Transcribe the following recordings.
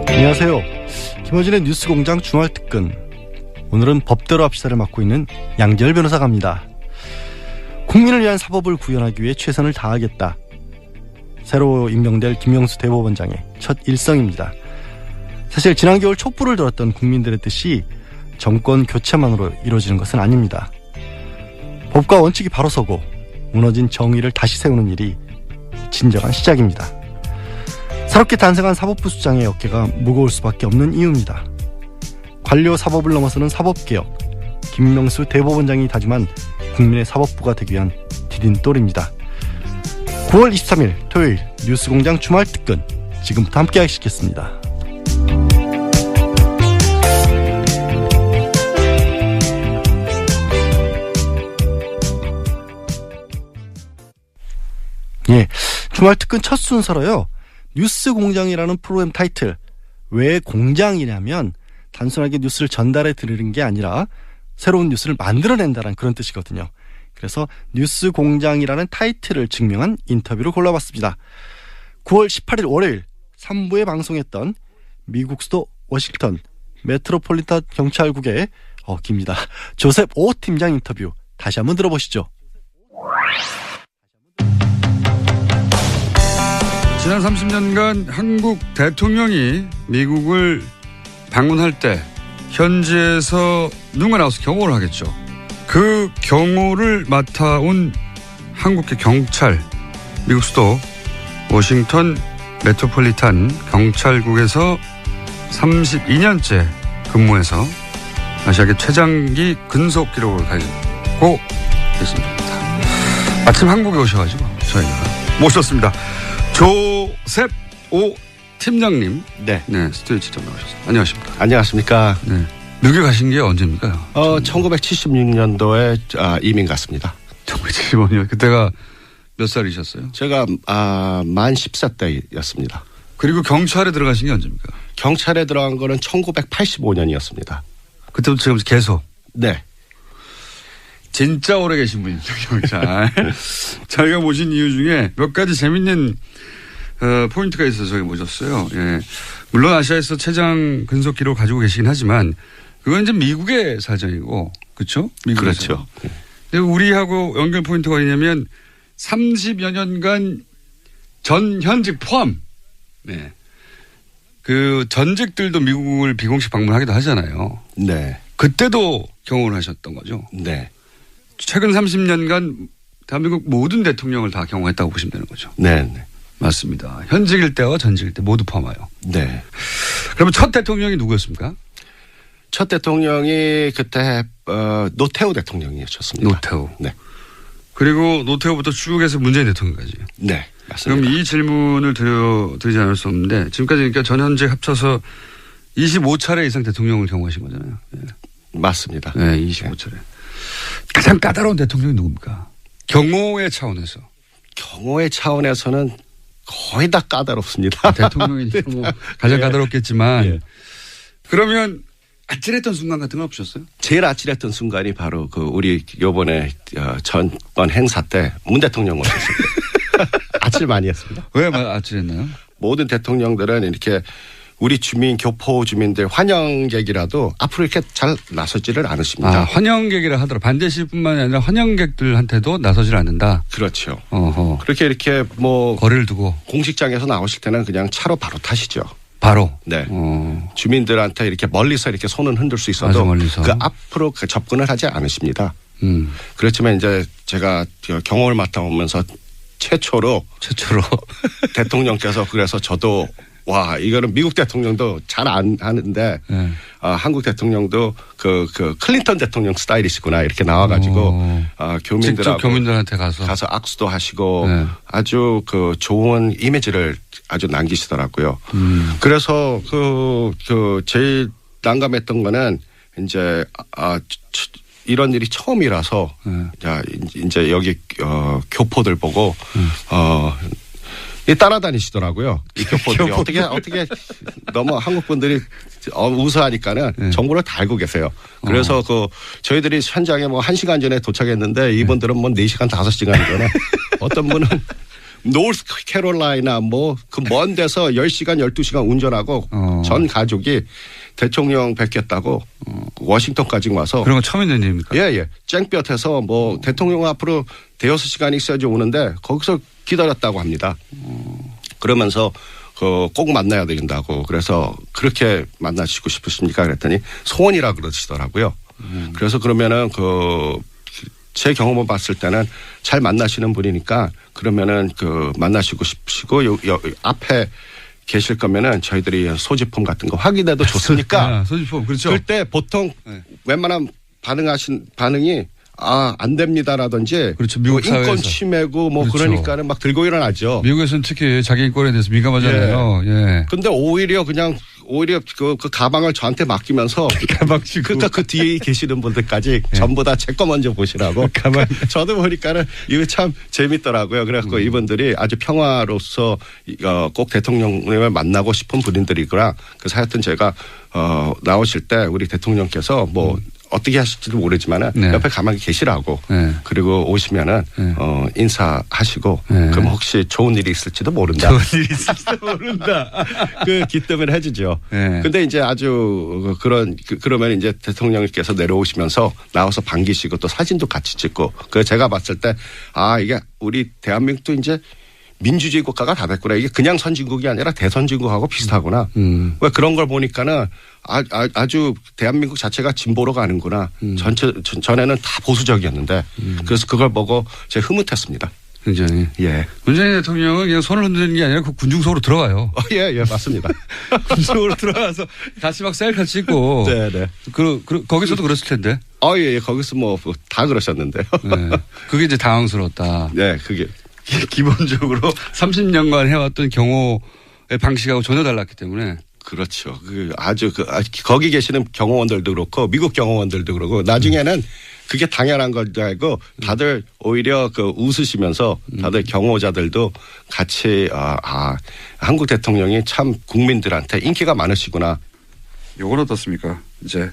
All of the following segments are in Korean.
안녕하세요. 김어준의 뉴스공장 주말특근. 오늘은 법대로 합시다를 맡고 있는 양지열 변호사가 합니다. 국민을 위한 사법을 구현하기 위해 최선을 다하겠다. 새로 임명될 김명수 대법원장의 첫 일성입니다. 사실 지난 겨울 촛불을 들었던 국민들의 뜻이 정권 교체만으로 이루어지는 것은 아닙니다. 법과 원칙이 바로 서고 무너진 정의를 다시 세우는 일이 진정한 시작입니다. 새롭게 탄생한 사법부 수장의 어깨가 무거울 수밖에 없는 이유입니다. 관료 사법을 넘어서는 사법개혁, 김명수 대법원장이 다짐한 국민의 사법부가 되기 위한 디딤돌입니다. 9월 23일 토요일 뉴스공장 주말특근, 지금부터 함께 하시겠습니다. 예, 주말특근 첫 순서로요, 뉴스공장이라는 프로그램 타이틀. 왜 공장이냐면 단순하게 뉴스를 전달해 드리는 게 아니라 새로운 뉴스를 만들어낸다는 그런 뜻이거든요. 그래서 뉴스공장이라는 타이틀을 증명한 인터뷰를 골라봤습니다. 9월 18일 월요일 3부에 방송했던 미국 수도 워싱턴 메트로폴리탄 경찰국의 기입니다. 조셉 오 팀장 인터뷰 다시 한번 들어보시죠. 지난 30년간 한국 대통령이 미국을 방문할 때 현지에서 누군가 나와서 경호를 하겠죠. 그 경호를 맡아온 한국의 경찰, 미국 수도 워싱턴 메트로폴리탄 경찰국에서 32년째 근무해서 아시아계 최장기 근속 기록을 가지고 계십니다. 아침 한국에 오셔가지고 저희가 모셨습니다. 조셉 오 팀장님. 네. 스튜디오 직접 나오셨습니다. 안녕하십니까. 안녕하십니까. 네. 미국에 가신 게 언제입니까? 1976년도에 이민 갔습니다. 1975년. 그때가 몇 살이셨어요? 제가 만 10세 때였습니다. 그리고 경찰에 들어가신 게 언제입니까? 경찰에 들어간 거는 1985년이었습니다. 그때부터 지금 계속? 네. 진짜 오래 계신 분이죠, 경찰. 저희가 모신 이유 중에 몇 가지 재밌는 포인트가 있어서 저희 모셨어요. 예. 물론 아시아에서 최장 근속 기록 가지고 계시긴 하지만 그건 이제 미국의 사정이고, 그렇죠? 그렇죠. 근데 우리하고 연결 포인트가 있냐면 30여 년간 전 현직 포함, 네. 그 전직들도 미국을 비공식 방문하기도 하잖아요. 네. 그때도 경험을 하셨던 거죠. 네. 최근 30년간 대한민국 모든 대통령을 다 경험했다고 보시면 되는 거죠. 네. 네. 맞습니다. 현직일 때와 전직일 때 모두 포함하여. 네. 그러면 첫 대통령이 누구였습니까? 첫 대통령이 그때 노태우 대통령이셨습니다. 노태우. 네. 그리고 노태우부터 쭉 해서 문재인 대통령까지. 네. 맞습니다. 그럼 이 질문을 드리지 않을 수 없는데 지금까지 그러니까 전현직 합쳐서 25차례 이상 대통령을 경험하신 거잖아요. 네. 맞습니다. 네, 25차례. 가장 까다로운 대통령이 누굽니까? 경호의 차원에서. 경호의 차원에서는 거의 다 까다롭습니다. 대통령이 뭐 가장 까다롭겠지만. 예. 그러면 아찔했던 순간 같은 건 없으셨어요? 제일 아찔했던 순간이 바로 우리 요번에 전번 행사 때 문 대통령 오셨을 때. 아찔 많이 했습니다. 왜 아찔했나요? 모든 대통령들은 이렇게 우리 주민, 교포 주민들 환영객이라도 앞으로 이렇게 잘 나서지를 않으십니다. 환영객이라 하더라도 반대시뿐만 아니라 환영객들한테도 나서질 않는다. 그렇죠. 어허. 그렇게 이렇게 뭐 거리를 두고 공식장에서 나오실 때는 그냥 차로 바로 타시죠. 바로. 네. 주민들한테 이렇게 멀리서 이렇게 손은 흔들 수 있어도 멀리서. 그 앞으로 접근을 하지 않으십니다. 그렇지만 이제 제가 경험을 맡아오면서 최초로 대통령께서 그래서 저도 와, 이거는 미국 대통령도 잘 안 하는데, 네. 한국 대통령도 그 클린턴 대통령 스타일이시구나, 이렇게 나와가지고, 교민들하고. 직접 교민들한테 가서 악수도 하시고, 네. 아주 좋은 이미지를 아주 남기시더라고요. 그래서 제일 난감했던 거는, 이제, 이런 일이 처음이라서, 자, 이제 여기, 교포들 보고, 따라다니시더라고요. 이 교포들이 어떻게 너무 한국 분들이 우수하니까는 네. 정보를 다 알고 계세요. 그래서 저희들이 현장에 뭐 1시간 전에 도착했는데 이분들은 뭐 4시간 5시간 전에 어떤 분은 노스 캐롤라이나 뭐 그 먼 데서 10시간 12시간 운전하고 전 가족이 대통령 뵙겠다고 워싱턴까지 와서 그런 거 처음 있는 일입니까? 예. 쨍볕에서 뭐 대통령 앞으로 대여섯 시간 있어야지 오는데 거기서 기다렸다고 합니다. 그러면서 꼭 만나야 된다고 그래서 그렇게 만나시고 싶으십니까? 그랬더니 소원이라 그러시더라고요. 그래서 그러면은 제 경험을 봤을 때는 잘 만나시는 분이니까 그러면은 만나시고 싶으시고 앞에 계실 거면은 저희들이 소지품 같은 거 확인해도 좋습니까? 소지품 그렇죠. 그때 보통 웬만한 반응이 안 됩니다라든지 그렇죠. 미국 인권 사회에서. 침해고 뭐 그렇죠. 그러니까는 막 들고 일어나죠. 미국에서는 특히 자기 인권에 대해서 민감하잖아요. 예. 근데 오히려 그 가방을 저한테 맡기면서 그러니까 그 뒤에 계시는 분들까지 전부 다 제 거 먼저 보시라고. 가만. 저도 보니까는 이거 참 재밌더라고요. 그래갖고 이분들이 아주 평화로서 꼭 대통령님을 만나고 싶은 분들이구나. 그래서 하여튼 제가 나오실 때 우리 대통령께서 뭐 어떻게 하실지도 모르지만은 네. 옆에 가만히 계시라고. 네. 그리고 오시면은 인사하시고 네. 그럼 혹시 좋은 일이 있을지도 모른다. 좋은 일이 있을지도 모른다. 그 기뜸을 해주죠. 네. 근데 이제 아주 그러면 이제 대통령께서 내려오시면서 나와서 반기시고 또 사진도 같이 찍고 그 제가 봤을 때 이게 우리 대한민국도 이제 민주주의 국가가 다 됐구나. 이게 그냥 선진국이 아니라 대선진국하고 비슷하구나. 왜 그런 걸 보니까는 아주 대한민국 자체가 진보로 가는구나. 전에는 다 보수적이었는데 그래서 그걸 보고 제가 흐뭇했습니다. 굉장히. 예. 문재인 대통령은 그냥 손을 흔드는 게 아니라 그 군중석으로 들어가요. 예, 맞습니다. 군중석으로 들어가서 같이 막 셀카 찍고. 네. 거기서도 그랬을 텐데. 예. 거기서 뭐 다 그러셨는데요. 네. 그게 이제 당황스러웠다. 네, 그게. 기본적으로 30년간 해왔던 경호의 방식하고 전혀 달랐기 때문에. 그렇죠. 거기 계시는 경호원들도 그렇고 미국 경호원들도 그렇고 나중에는 그게 당연한 걸 알고 다들 오히려 웃으시면서 다들 경호자들도 같이 한국 대통령이 참 국민들한테 인기가 많으시구나. 요건 어떻습니까? 이제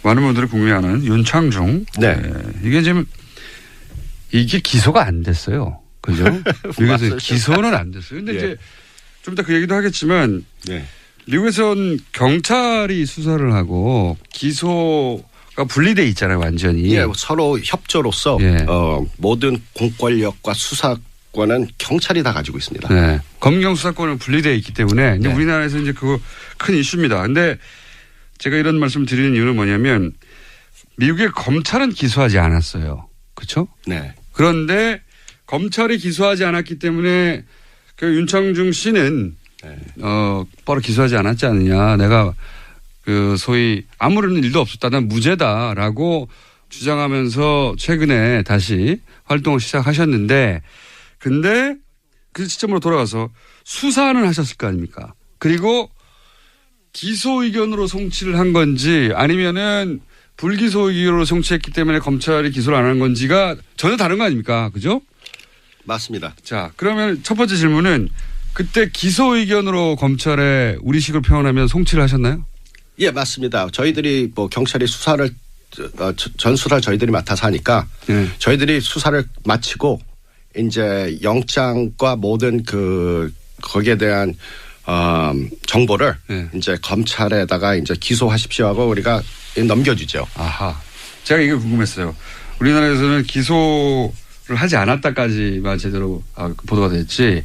많은 분들이 궁금해하는 윤창중. 네. 이게 기소가 안 됐어요. 그죠? 미국에서 기소는 안 됐어요. 근데 이제 좀 이따 그 얘기도 하겠지만 네. 미국에서는 경찰이 수사를 하고 기소가 분리돼 있잖아요, 완전히. 예, 서로 협조로서 모든 공권력과 수사권은 경찰이 다 가지고 있습니다. 네. 검경 수사권은 분리되어 있기 때문에 이제 우리나라에서 이제 그거 큰 이슈입니다. 근데 제가 이런 말씀 드리는 이유는 뭐냐면 미국의 검찰은 기소하지 않았어요. 그렇죠? 네. 그런데 검찰이 기소하지 않았기 때문에 그 윤창중 씨는 바로 기소하지 않았지 않느냐. 내가 소위 아무런 일도 없었다. 난 무죄다라고 주장하면서 최근에 다시 활동을 시작하셨는데 근데 그 시점으로 돌아가서 수사는 하셨을 거 아닙니까? 그리고 기소 의견으로 송치를 한 건지 아니면은 불기소 의견으로 송치했기 때문에 검찰이 기소를 안 한 건지가 전혀 다른 거 아닙니까? 그죠? 맞습니다. 자, 그러면 첫 번째 질문은 그때 기소 의견으로 검찰에 우리식으로 표현하면 송치를 하셨나요? 예, 맞습니다. 저희들이 뭐 경찰이 수사를 전 수사를 저희들이 맡아서 하니까 저희들이 수사를 마치고 이제 영장과 모든 거기에 대한 정보를 이제 검찰에다가 이제 기소하십시오 하고 우리가 넘겨주죠. 아하. 제가 이게 궁금했어요. 우리나라에서는 기소를 하지 않았다까지만 제대로 보도가 됐지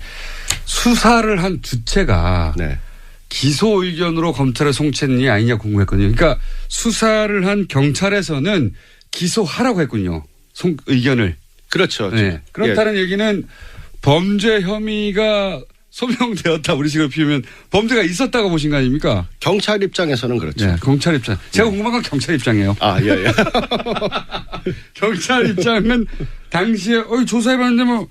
수사를 한 주체가 기소 의견으로 검찰에 송치했느냐 아니냐 궁금했거든요. 그러니까 수사를 한 경찰에서는 기소하라고 했군요. 의견을. 그렇죠. 네. 그렇다는 얘기는 범죄 혐의가 소명되었다. 우리식으로 피우면 범죄가 있었다고 보신 거 아닙니까? 경찰 입장에서는 그렇죠. 네, 경찰 입장. 제가 궁금한 건 경찰 입장이에요. 예. 경찰 입장은 당시에 조사해봤는데 뭐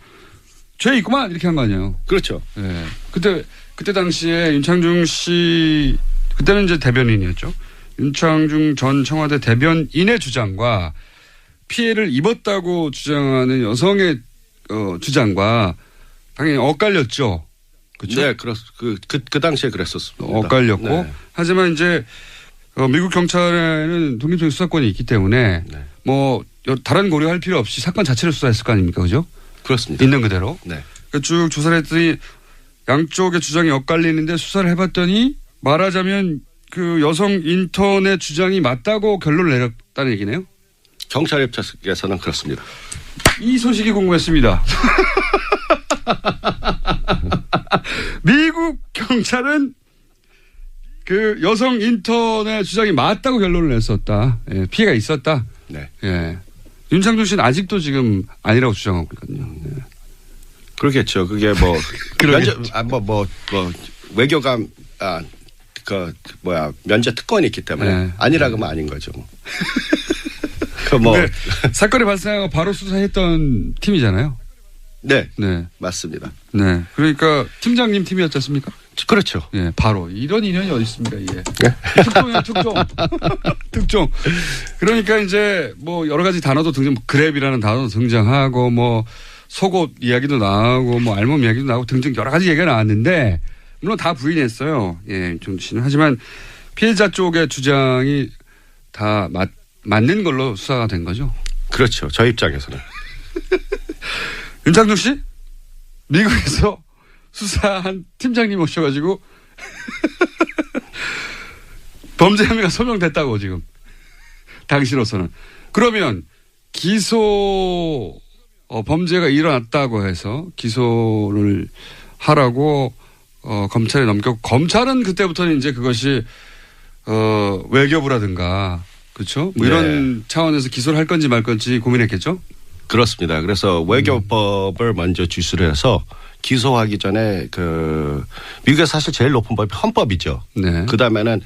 죄 있구만 이렇게 한 거 아니에요. 그렇죠. 네. 그때 당시에 윤창중 씨 그때는 이제 대변인이었죠. 윤창중 전 청와대 대변인의 주장과 피해를 입었다고 주장하는 여성의 주장과 당연히 엇갈렸죠. 그렇죠? 네, 그 당시에 그랬었습니다. 엇갈렸고 네. 하지만 이제 미국 경찰에는 독립적인 수사권이 있기 때문에 네. 뭐 다른 고려할 필요 없이 사건 자체를 수사했을 거 아닙니까, 그죠? 그렇습니다. 있는 그대로. 네. 쭉 조사를 했더니 양쪽의 주장이 엇갈리는데 수사를 해봤더니 말하자면 그 여성 인턴의 주장이 맞다고 결론을 내렸다는 얘기네요. 경찰 입장에서는 그렇습니다. 이 소식이 궁금했습니다. 미국 경찰은 그 여성 인턴의 주장이 맞다고 결론을 냈었다. 예, 피해가 있었다. 네. 예. 윤창중 씨는 아직도 지금 아니라고 주장하고 있거든요. 예. 그러겠죠. 그게 뭐 외교관 면제 특권이 있기 때문에 네. 아니라 그러면 아닌 거죠. 뭐. 사건이 발생하고 바로 수사했던 팀이잖아요. 네. 네. 맞습니다. 네. 그러니까 팀장님 팀이었지 않습니까? 그렇죠. 예, 바로 이런 인연이 어디 있습니까, 이게. 네. 특종이야, 특종. 특종. 그러니까 이제 뭐 여러 가지 단어도 그랩이라는 단어도 등장하고 뭐 속옷 이야기도 나오고 뭐 알몸 이야기도 나오고 등등 여러 가지 얘기가 나왔는데 물론 다 부인했어요. 예, 윤창중 씨는. 하지만 피해자 쪽의 주장이 다 맞는 걸로 수사가 된 거죠. 그렇죠. 저희 입장에서는. 윤창중 씨? 미국에서 수사한 팀장님 오셔가지고 범죄 혐의가 소명됐다고 지금. 당시로서는. 그러면 범죄가 일어났다고 해서 기소를 하라고 검찰에 넘겼고 검찰은 그때부터는 이제 그것이 외교부라든가 그렇죠? 뭐 이런 차원에서 기소를 할 건지 말 건지 고민했겠죠? 그렇습니다. 그래서 외교법을 먼저 주시를 해서 기소하기 전에 미국에서 사실 제일 높은 법이 헌법이죠. 네. 그 다음에는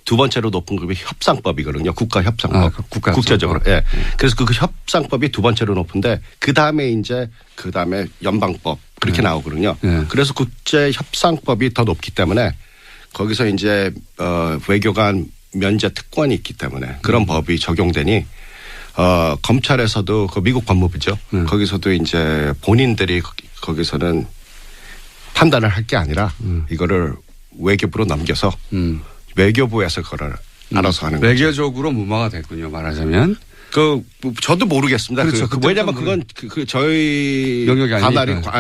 두 번째로 높은 법이 협상법이거든요. 국가협상법. 국제적으로. 예. 네. 그래서 그 협상법이 두 번째로 높은데 그 다음에 연방법 그렇게 나오거든요. 네. 그래서 국제협상법이 더 높기 때문에 거기서 이제 외교관 면제 특권이 있기 때문에 그런 법이 적용되니 검찰에서도 미국 법무부죠. 거기서도 이제 본인들이 거기서는 판단을 할 게 아니라 이거를 외교부로 넘겨서 외교부에서 그걸 알아서 하는 거죠. 외교적으로 무마가 됐군요. 말하자면. 저도 모르겠습니다. 그렇죠. 왜냐하면 그건 저희 영역이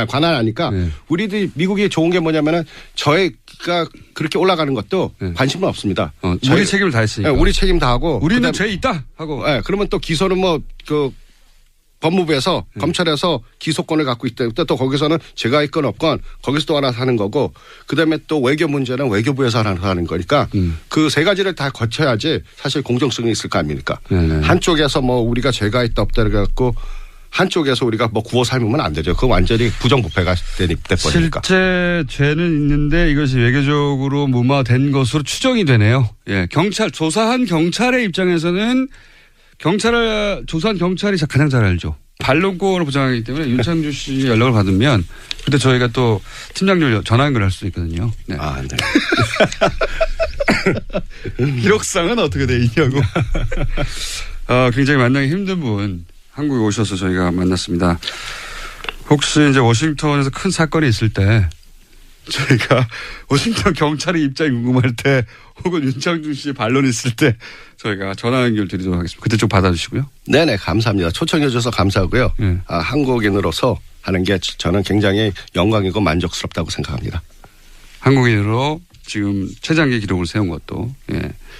관할 아니까 네. 우리들이 미국이 좋은 게 뭐냐면은 저희가 그렇게 올라가는 것도 네. 관심은 없습니다. 우리 책임을 다했으니까. 네, 우리 책임 다하고. 우리는 죄 있다 하고. 네, 그러면 또 기소는 법무부에서 검찰에서 기소권을 갖고 있다. 또 거기서는 제가 있건 없건 거기서 또 알아서 하는 거고 그다음에 또 외교 문제는 외교부에서 알아서 하는 거니까 그 세 가지를 다 거쳐야지 사실 공정성이 있을 거 아닙니까? 한쪽에서 우리가 죄가 있다 없다 그래갖고 한쪽에서 우리가 구워 삶으면 안 되죠. 그거 완전히 부정부패가 돼버리니까. 실제 죄는 있는데 이것이 외교적으로 무마된 것으로 추정이 되네요. 예, 조사한 경찰의 입장에서는 조사한 경찰이 가장 잘 알죠. 반론권을 보장하기 때문에 윤창중 씨 연락을 받으면 그때 저희가 또 팀장님 전화 연결할 수도 있거든요. 네. 아, 네. 기록상은 어떻게 돼 있냐고. 굉장히 만나기 힘든 분 한국에 오셔서 저희가 만났습니다. 혹시 이제 워싱턴에서 큰 사건이 있을 때 저희가 워싱턴 경찰의 입장이 궁금할 때 혹은 윤창중 씨의 반론이 있을 때 저희가 전화 연결 드리도록 하겠습니다. 그때 좀 받아주시고요. 네네 감사합니다. 초청해 주셔서 감사하고요. 네. 한국인으로서 하는 게 저는 굉장히 영광이고 만족스럽다고 생각합니다. 한국인으로 지금 최장기 기록을 세운 것도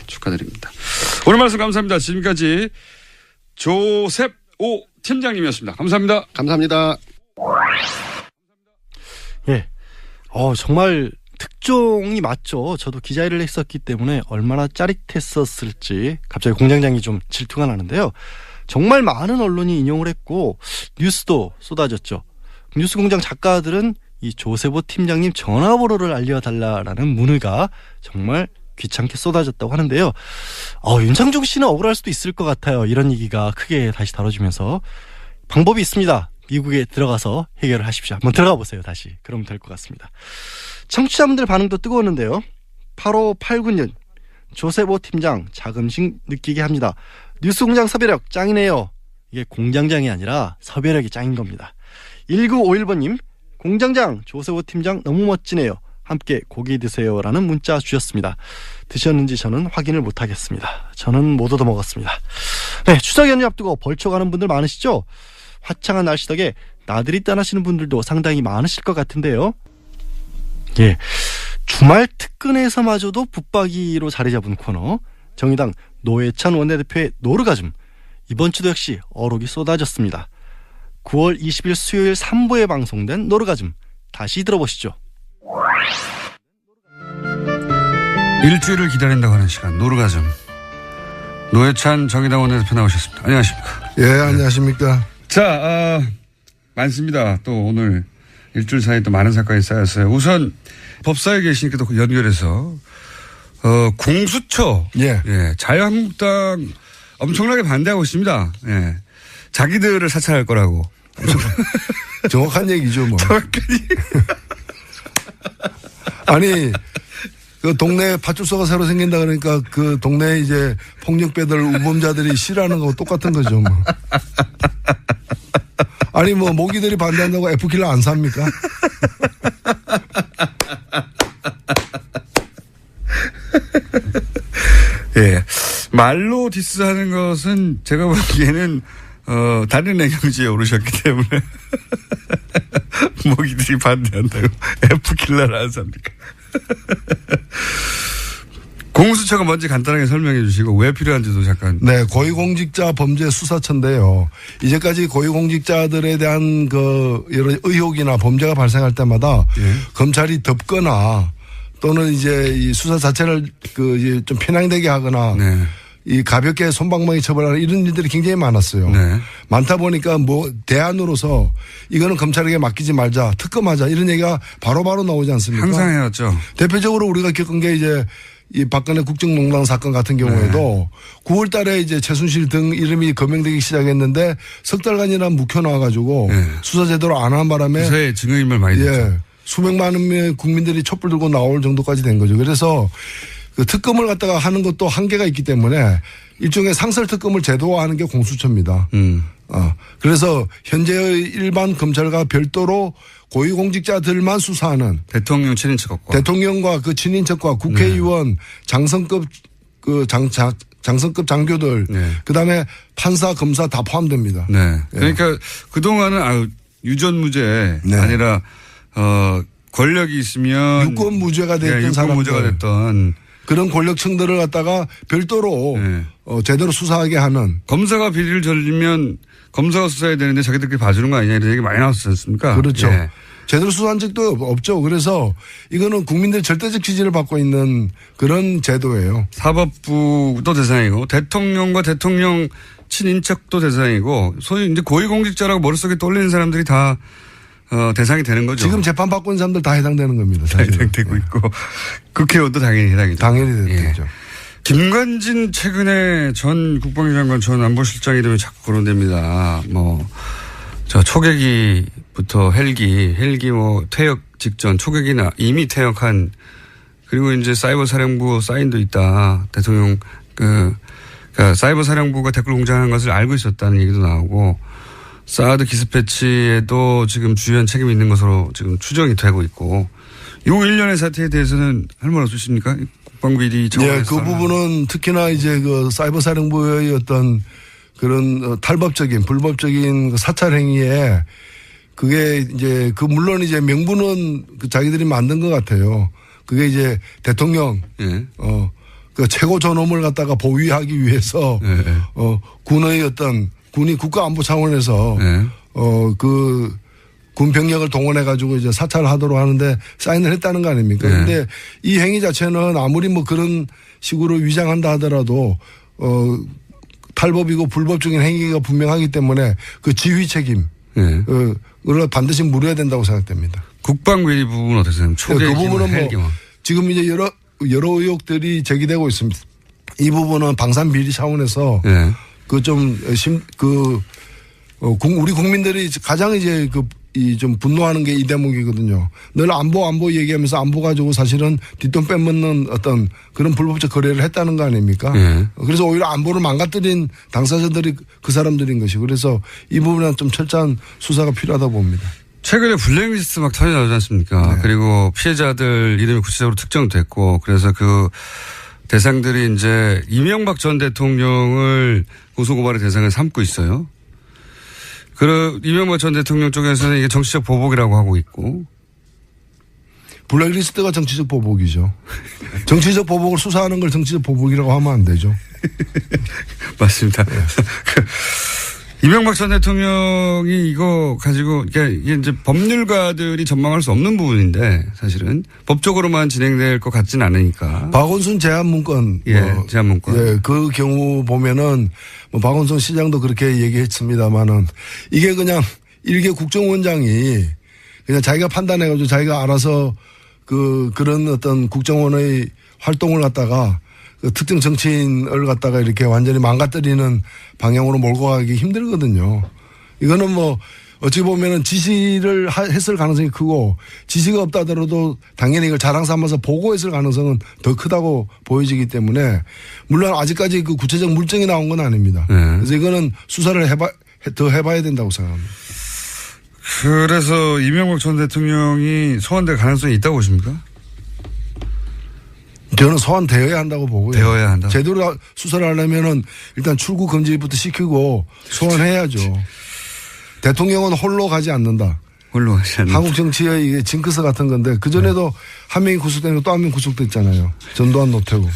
축하드립니다. 오늘 말씀 감사합니다. 지금까지 조셉 오 팀장님이었습니다. 감사합니다. 감사합니다. 예. 정말 특종이 맞죠. 저도 기자일을 했었기 때문에 얼마나 짜릿했었을지 갑자기 공장장이 좀 질투가 나는데요. 정말 많은 언론이 인용을 했고 뉴스도 쏟아졌죠. 뉴스공장 작가들은 이 조세보 팀장님 전화번호를 알려달라라는 문의가 정말 귀찮게 쏟아졌다고 하는데요. 윤창중 씨는 억울할 수도 있을 것 같아요. 이런 얘기가 크게 다시 다뤄지면서 방법이 있습니다. 미국에 들어가서 해결을 하십시오. 한번 들어가 보세요. 다시. 그러면 될 것 같습니다. 청취자분들 반응도 뜨거웠는데요. 8589년 조세보 팀장 자긍심 느끼게 합니다. 뉴스공장 섭외력 짱이네요. 이게 공장장이 아니라 섭외력이 짱인 겁니다. 1951번님 공장장 조세호 팀장 너무 멋지네요. 함께 고기 드세요라는 문자 주셨습니다. 드셨는지 저는 확인을 못하겠습니다. 저는 못 얻어먹었습니다. 네, 추석 연휴 앞두고 벌초가는 분들 많으시죠? 화창한 날씨 덕에 나들이 떠나시는 분들도 상당히 많으실 것 같은데요. 예, 주말 특근에서마저도 붙박이로 자리 잡은 코너 정의당 노회찬 원내대표의 노르가즘. 이번 주도 역시 어록이 쏟아졌습니다. 9월 20일 수요일 3부에 방송된 노르가즘 다시 들어보시죠. 일주일을 기다린다고 하는 시간 노르가즘. 노회찬 정의당 원내대표 나오셨습니다. 안녕하십니까? 예, 안녕하십니까? 자, 많습니다. 또 오늘 일주일 사이에 또 많은 사건이 쌓였어요. 우선 법사에 계시니까 또 연결해서 공수처, 예, 자유한국당 엄청나게 반대하고 있습니다. 예, 자기들을 사찰할 거라고. 정확한 얘기죠, 뭐. 정확하니. 아니, 그 동네 파출소가 새로 생긴다 그러니까 그 동네 이제 폭력배들, 우범자들이 싫어하는 거하고 똑같은 거죠, 뭐. 아니, 뭐, 모기들이 반대한다고 F킬러 안 삽니까? 예. 말로 디스하는 것은 제가 보기에는, 다른 애경지에 오르셨기 때문에. 모기들이 반대한다고 F킬러를 안 삽니까? 공수처가 먼저 간단하게 설명해 주시고 왜 필요한지도 잠깐. 네, 고위공직자 범죄 수사처인데요. 이제까지 고위공직자들에 대한 그 여러 의혹이나 범죄가 발생할 때마다 검찰이 덮거나 또는 이제 이 수사 자체를 그 이제 좀 편향되게 하거나 이 가볍게 솜방망이 처벌하는 이런 일들이 굉장히 많았어요. 많다 보니까 뭐 대안으로서 이거는 검찰에게 맡기지 말자, 특검하자 이런 얘기가 바로바로 나오지 않습니까? 항상 해왔죠. 대표적으로 우리가 겪은 게 이제 이 박근혜 국정농단 사건 같은 경우에도 9월 달에 이제 최순실 등 이름이 거명되기 시작했는데 석 달간이나 묵혀놔가지고 수사 제대로 안 한 바람에 수사에 증거인멸 많이 됐죠. 수백만 명의 국민들이 촛불 들고 나올 정도까지 된 거죠. 그래서 그 특검을 갖다가 하는 것도 한계가 있기 때문에 일종의 상설 특검을 제도화하는 게 공수처입니다. 그래서 현재의 일반 검찰과 별도로 고위공직자들만 수사하는 대통령 친인척과 대통령과 그 친인척과 국회의원 장성급 그 장성급 장교들 그다음에 판사 검사 다 포함됩니다. 그러니까 그동안은 유전무죄 아니라 권력이 있으면 유권무죄가 됐던 사람들 유권무죄가 됐던 그런 권력층들을 갖다가 별도로 제대로 수사하게 하는. 검사가 비리를 저지르면 검사가 수사해야 되는데 자기들끼리 봐주는 거 아니냐 이런 얘기 많이 나왔지 않습니까? 그렇죠. 제대로 수사한 적도 없죠. 그래서 이거는 국민들 절대적 지지를 받고 있는 그런 제도예요. 사법부도 대상이고 대통령과 대통령 친인척도 대상이고 소위 이제 고위공직자라고 머릿속에 떠올리는 사람들이 다 대상이 되는 거죠. 지금 재판받고 있는 사람들 다 해당되는 겁니다. 다 해당되고 있고 국회의원도 당연히 해당이죠. 당연히 되죠. 김관진 최근에 전 국방위 장관 전 안보실장 이름이 자꾸 거론됩니다. 저 초계기부터 헬기 퇴역 직전 초계기나 이미 퇴역한 그리고 이제 사이버 사령부 사인도 있다. 대통령 그러니까 사이버 사령부가 댓글 공작하는 것을 알고 있었다는 얘기도 나오고 사드 기습배치에도 지금 주요한 책임이 있는 것으로 지금 추정이 되고 있고 요 일련의 사태에 대해서는 할 말 없으십니까? 국방비리 그 부분은 특히나 이제 그 사이버 사령부의 어떤 그런 탈법적인 불법적인 사찰 행위에 그게 이제 그 물론 이제 명분은 그 자기들이 만든 것 같아요. 그게 이제 대통령 그 최고 존엄을 갖다가 보위하기 위해서 군의 어떤 군이 국가안보 차원에서 그 군 병력을 동원해 가지고 이제 사찰을 하도록 하는데 사인을 했다는 거 아닙니까? 그런데 이 행위 자체는 아무리 뭐 그런 식으로 위장한다 하더라도 탈법이고 불법적인 행위가 분명하기 때문에 그 지휘 책임 그걸 반드시 물어야 된다고 생각됩니다. 국방비리 부분은 어떠세요? 그 부분은 뭐 지금 이제 여러 의혹들이 제기되고 있습니다. 이 부분은 방산 비리 차원에서 우리 국민들이 가장 이제 좀 분노하는 게 이 대목이거든요. 늘 안보 얘기하면서 안보 가지고 사실은 뒷돈 빼먹는 어떤 그런 불법적 거래를 했다는 거 아닙니까? 그래서 오히려 안보를 망가뜨린 당사자들이 그 사람들인 것이. 그래서 이 부분은 좀 철저한 수사가 필요하다 봅니다. 최근에 블랙리스트 막 터져나오지 않습니까? 네. 그리고 피해자들 이름이 구체적으로 특정됐고 그래서 그 대상들이 이제 이명박 전 대통령을 고소고발의 대상을 삼고 있어요. 이명박 전 대통령 쪽에서는 이게 정치적 보복이라고 하고 있고. 블랙리스트가 정치적 보복이죠. 정치적 보복을 수사하는 걸 정치적 보복이라고 하면 안 되죠. 맞습니다. 네. 이명박 전 대통령이 이거 가지고 이게 이제 법률가들이 전망할 수 없는 부분인데 사실은 법적으로만 진행될 것 같지는 않으니까. 박원순 제안문건. 예, 제안문건. 예, 그 경우 보면은 뭐 박원순 시장도 그렇게 얘기했습니다만은 이게 그냥 일개 국정원장이 그냥 자기가 판단해가지고 자기가 알아서 그런 어떤 국정원의 활동을 갖다가 그 특정 정치인을 갖다가 이렇게 완전히 망가뜨리는 방향으로 몰고 가기 힘들거든요. 이거는 뭐 어찌 보면은 지시를 했을 가능성이 크고 지시가 없다 하더라도 당연히 이걸 자랑 삼아서 보고했을 가능성은 더 크다고 보여지기 때문에 물론 아직까지 그 구체적 물증이 나온 건 아닙니다. 그래서 이거는 수사를 더 해봐야 된다고 생각합니다. 그래서 이명박 전 대통령이 소환될 가능성이 있다고 보십니까? 저는 소환되어야 한다고 보고요. 되어야 한다. 제대로 수사를 하려면은 일단 출국 금지부터 시키고 소환해야죠. 대통령은 홀로 가지 않는다. 홀로 가지 않는다. 한국 정치의 이게 징크스 같은 건데 그 전에도 한 명이 구속되고 또 한 명 구속됐잖아요. 전두환 노태우.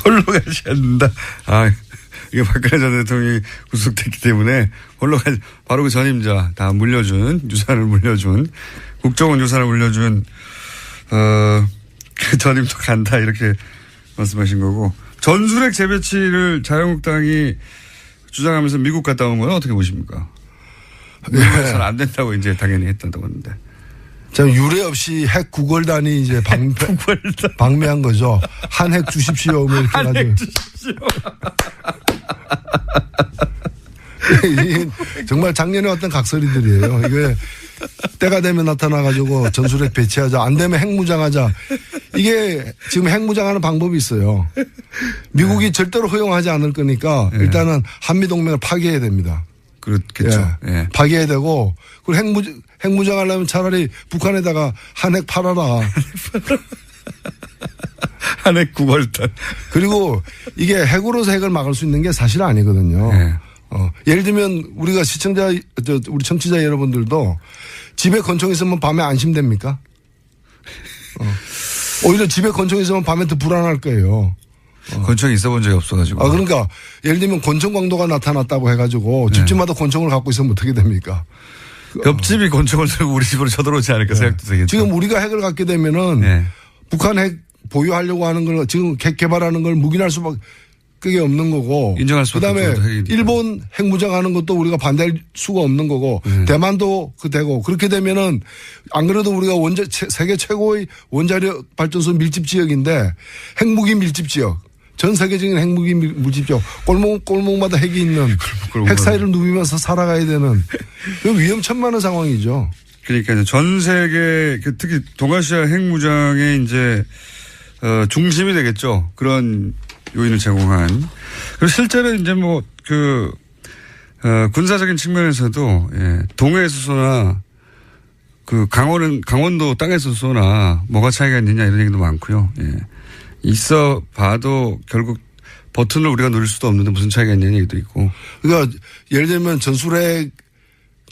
홀로 가지 않는다. 이게 박근혜 전 대통령이 구속됐기 때문에 홀로 가지, 바로 그 전임자 다 물려준, 유산을 물려준, 국정원 유산을 물려준, 그 전임도 간다 이렇게 말씀하신 거고. 전술핵 재배치를 자유한국당이 주장하면서 미국 갔다 온 건 어떻게 보십니까? 미국에서는 안 된다고 이제 당연히 했다고 하는데. 참 유례 없이 핵 구걸단이 이제 방매한 거죠. 한 핵 주십시오. 뭐 이렇게 한 핵 주십시오. 정말 작년에 왔던 각설이들이에요. 이게 때가 되면 나타나가지고 전술핵 배치하자. 안 되면 핵무장하자. 이게 지금 핵무장하는 방법이 있어요. 미국이 절대로 허용하지 않을 거니까 일단은 한미동맹을 파괴해야 됩니다. 그렇겠죠. 예. 파괴해야 되고 그리고 핵무장하려면 차라리 북한에다가 한핵 팔아라. 한핵 구걸단. 그리고 이게 핵으로서 핵을 막을 수 있는 게 사실 아니거든요. 네. 예를 들면 우리가 우리 청취자 여러분들도 집에 권총 있으면 밤에 안심됩니까? 오히려 집에 권총 있으면 밤에 더 불안할 거예요. 권총이 있어 본 적이 없어가지고. 그러니까 예를 들면 권총 강도가 나타났다고 해가지고 집집마다 권총을 갖고 있으면 어떻게 됩니까? 옆집이 권총을 들고 우리 집으로 쳐들어오지 않을까 생각도 되겠죠. 지금 우리가 핵을 갖게 되면은 북한 핵 보유하려고 하는 걸 지금 핵 개발하는 걸 묵인할 수밖에 없는 거고. 인정할 수밖에 없죠. 그다음에 일본 핵무장하는 것도 우리가 반대할 수가 없는 거고. 대만도 되고 그렇게 되면은 안 그래도 우리가 세계 최고의 원자력 발전소 밀집 지역인데 핵무기 밀집 지역. 전 세계적인 핵무기 밀집 지역. 골목마다 핵이 있는 핵 사이를 누비면서 살아가야 되는 위험천만한 상황이죠. 그러니까 전 세계 특히 동아시아 핵무장의 이제 중심이 되겠죠. 그런 요인을 제공한. 그리고 실제로 이제 군사적인 측면에서도, 동해에서 쏘나, 강원도 땅에서 쏘나, 뭐가 차이가 있느냐 이런 얘기도 많고요. 있어 봐도 결국 버튼을 우리가 누릴 수도 없는데 무슨 차이가 있느냐 얘기도 있고. 그러니까 예를 들면 전술핵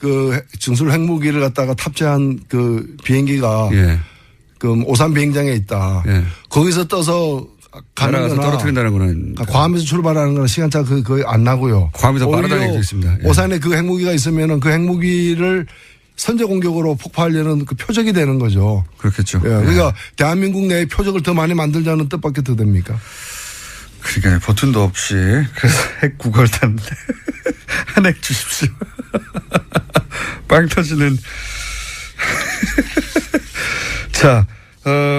핵무기를 갖다가 탑재한 비행기가 오산 비행장에 있다. 거기서 떠서 가는 거나 떨어뜨린다는 거는 괌에서 출발하는 거나 시간차가 거의 안 나고요. 괌이 더 빠르다는 얘기도 있습니다. 오산에 그 핵무기가 있으면은 그 핵무기를 선제 공격으로 폭파하려는 그 표적이 되는 거죠. 그렇겠죠. 그러니까 대한민국 내에 표적을 더 많이 만들자는 뜻밖에 더 됩니까? 그러니까 버튼도 없이 그래서 핵 구걸단 한 핵 주십시오. 빵 터지는. 자.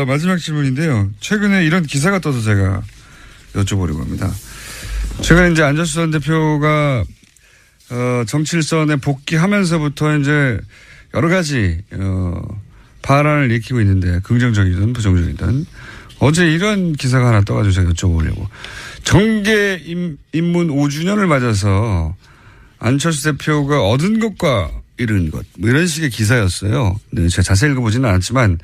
마지막 질문인데요. 최근에 이런 기사가 떠서 제가 여쭤보려고 합니다. 최근에 이제 안철수 전 대표가, 정치일선에 복귀하면서부터 이제 여러 가지, 파란을 일으키고 있는데 긍정적이든 부정적이든 어제 이런 기사가 하나 떠가지고 제가 여쭤보려고. 정계 입문 5주년을 맞아서 안철수 대표가 얻은 것과 잃은 것, 뭐 이런 식의 기사였어요. 네, 제가 자세히 읽어보지는 않았지만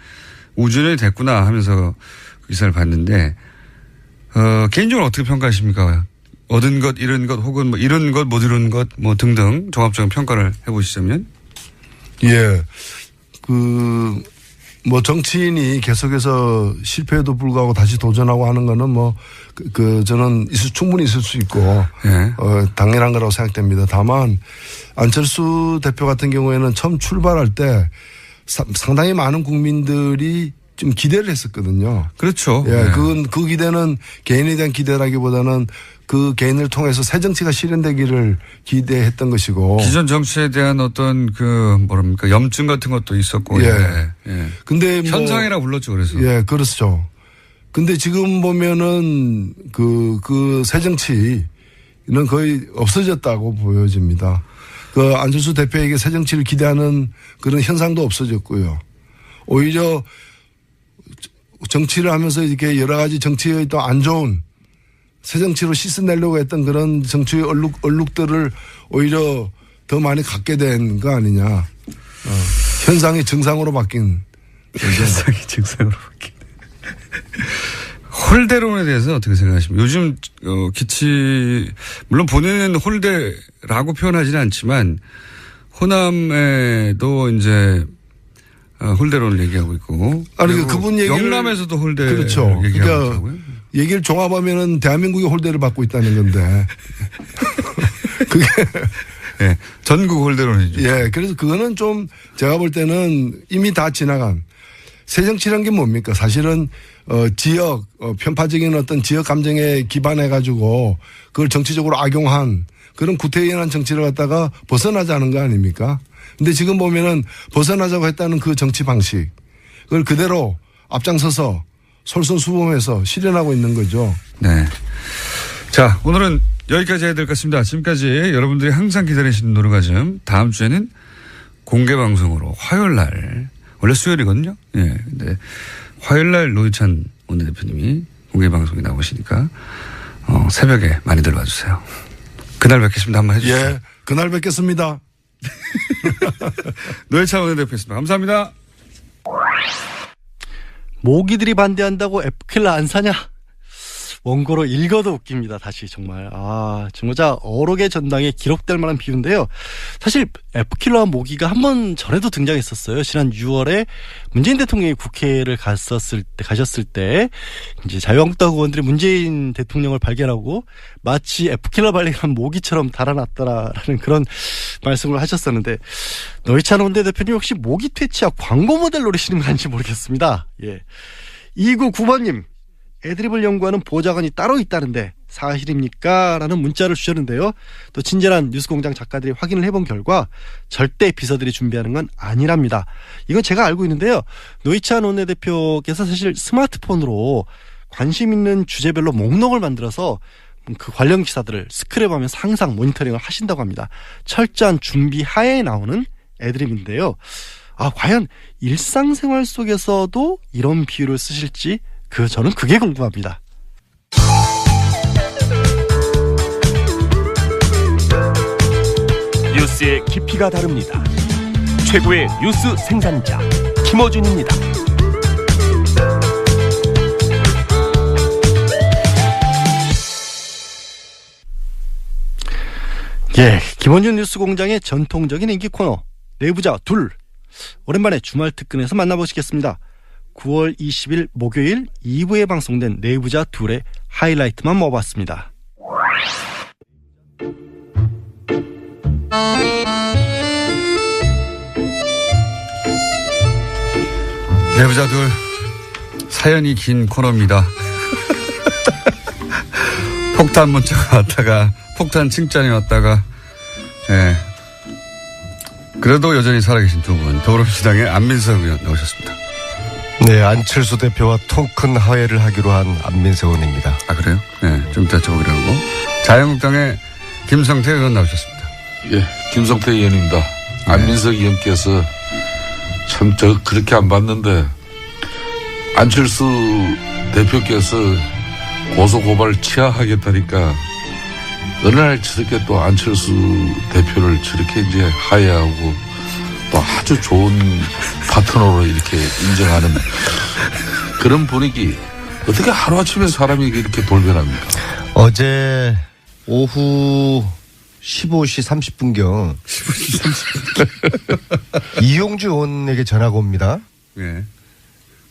우준이 됐구나 하면서 그 기사를 봤는데, 개인적으로 어떻게 평가하십니까? 얻은 것, 잃은 것, 혹은 뭐 잃은 것, 못 잃은 것, 뭐 등등 종합적인 평가를 해보시자면? 예. 뭐 정치인이 계속해서 실패에도 불구하고 다시 도전하고 하는 거는 뭐 저는 충분히 있을 수 있고 예. 당연한 거라고 생각됩니다. 다만 안철수 대표 같은 경우에는 처음 출발할 때 상당히 많은 국민들이 좀 기대를 했었거든요. 그렇죠. 예, 네. 그 기대는 개인에 대한 기대라기보다는 그 개인을 통해서 새 정치가 실현되기를 기대했던 것이고. 기존 정치에 대한 어떤 염증 같은 것도 있었고. 예. 예. 근데 뭐 현상이라 불렀죠. 그래서. 예, 그렇죠. 근데 지금 보면은 그 새 정치는 거의 없어졌다고 보여집니다. 그 안철수 대표에게 새 정치를 기대하는 그런 현상도 없어졌고요. 오히려 정치를 하면서 이렇게 여러 가지 정치의 또 안 좋은 새 정치로 씻어내려고 했던 그런 정치의 얼룩들을 오히려 더 많이 갖게 된 거 아니냐. 현상이 증상으로 바뀐. 현상이 증상으로 바뀐. 홀대론에 대해서 어떻게 생각하십니까? 요즘 물론 본인은 홀대라고 표현하지는 않지만 호남에도 이제 홀대론을 얘기하고 있고. 아니 그분 얘기를 영남에서도 홀대 그렇죠. 얘기하고 있다고요? 얘기를 종합하면은 대한민국이 홀대를 받고 있다는 건데. 그게. 예. 전국 홀대론이죠. 예. 그래서 그거는 좀 제가 볼 때는 이미 다 지나간 새 정치란 게 뭡니까? 사실은 지역 편파적인 어떤 지역 감정에 기반해 가지고 그걸 정치적으로 악용한 그런 구태의연한 정치를 갖다가 벗어나자는 거 아닙니까? 근데 지금 보면은 벗어나자고 했다는 그 정치 방식 그걸 그대로 앞장서서 솔선수범해서 실현하고 있는 거죠. 네. 자, 오늘은 여기까지 해야 될 것 같습니다. 지금까지 여러분들이 항상 기다리시는 노르가즘 다음 주에는 공개 방송으로 화요일 날 원래 수요일이거든요. 예. 근데 화요일 날 노회찬 원내대표님이 공개 방송에 나오시니까 새벽에 많이들 와주세요. 그날 뵙겠습니다. 한번 해주세요. 예. 그날 뵙겠습니다. 노회찬 원내대표였습니다. 감사합니다. 모기들이 반대한다고 에프킬라 안 사냐? 원고로 읽어도 웃깁니다. 다시 정말. 정말 어록의 전당에 기록될 만한 비유인데요. 사실 에프킬라와 모기가 한 번 전에도 등장했었어요. 지난 6월에 문재인 대통령이 국회를 가셨을 때 이제 자유한국당 의원들이 문재인 대통령을 발견하고 마치 에프킬라 발견한 모기처럼 달아났더라라는 그런 말씀을 하셨었는데 노회찬 원내대표님 혹시 모기 퇴치약 광고 모델 노리시는 거 아닌지 모르겠습니다. 예. 2995번님. 애드립을 연구하는 보좌관이 따로 있다는데 사실입니까? 라는 문자를 주셨는데요. 또 친절한 뉴스공장 작가들이 확인을 해본 결과 절대 비서들이 준비하는 건 아니랍니다. 이건 제가 알고 있는데요. 노회찬 원내대표께서 사실 스마트폰으로 관심 있는 주제별로 목록을 만들어서 그 관련 기사들을 스크랩하면서 항상 모니터링을 하신다고 합니다. 철저한 준비 하에 나오는 애드립인데요. 과연 일상생활 속에서도 이런 비유를 쓰실지 저는 그게 궁금합니다. 뉴스의 깊이가 다릅니다. 최고의 뉴스 생산자 김어준입니다. 예, 김원준 뉴스공장의 전통적인 인기 코너 내부자 둘. 오랜만에 주말 특근에서 만나보시겠습니다. 9월 20일 목요일 2부에 방송된 내부자 둘의 하이라이트만 모아봤습니다. 내부자 둘 사연이 긴 코너입니다. 폭탄 문자가 왔다가 폭탄 칭찬이 왔다가 그래도 여전히 살아계신 두 분 더불어민주당의 안민석 의원 나오셨습니다. 네, 안철수 대표와 토큰 화해를 하기로 한 안민석 의원입니다. 그래요? 네, 좀 이따 저보기로 하고. 자유한국당의 김성태 의원 나오셨습니다. 예, 김성태 의원입니다. 네. 안민석 의원께서 참 그렇게 안 봤는데 안철수 대표께서 고소고발 취하하겠다니까 어느 날 저렇게 또 안철수 대표를 저렇게 이제 하야하고 또 아주 좋은 파트너로 이렇게 인정하는 그런 분위기. 어떻게 하루아침에 사람이 이렇게 돌변합니까? 어제 오후 15시 30분경 이용주 의원에게 전화가 옵니다. 네.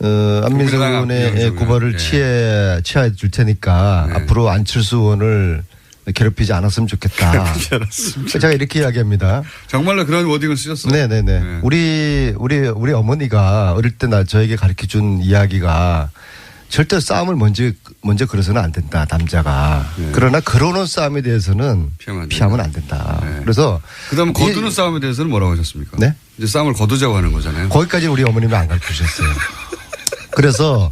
안민석 국민의당 의원의 이용주 고발을 의원. 취하해 줄 테니까 네. 앞으로 안철수 의원을 괴롭히지 않았으면 좋겠다. 제가 이렇게 이야기합니다. 정말로 그런 워딩을 쓰셨어요? 네네네. 네. 우리 어머니가 어릴 때 저에게 가르쳐 준 이야기가 절대 싸움을 먼저 걸어서는 안 된다, 남자가. 네. 그러나 걸어놓은 싸움에 대해서는 피하면 안 된다. 네. 그래서. 그다음 거두는 싸움에 대해서는 뭐라고 하셨습니까? 네? 이제 싸움을 거두자고 하는 거잖아요. 거기까지는 우리 어머님이 안 가르쳐 주셨어요. 그래서,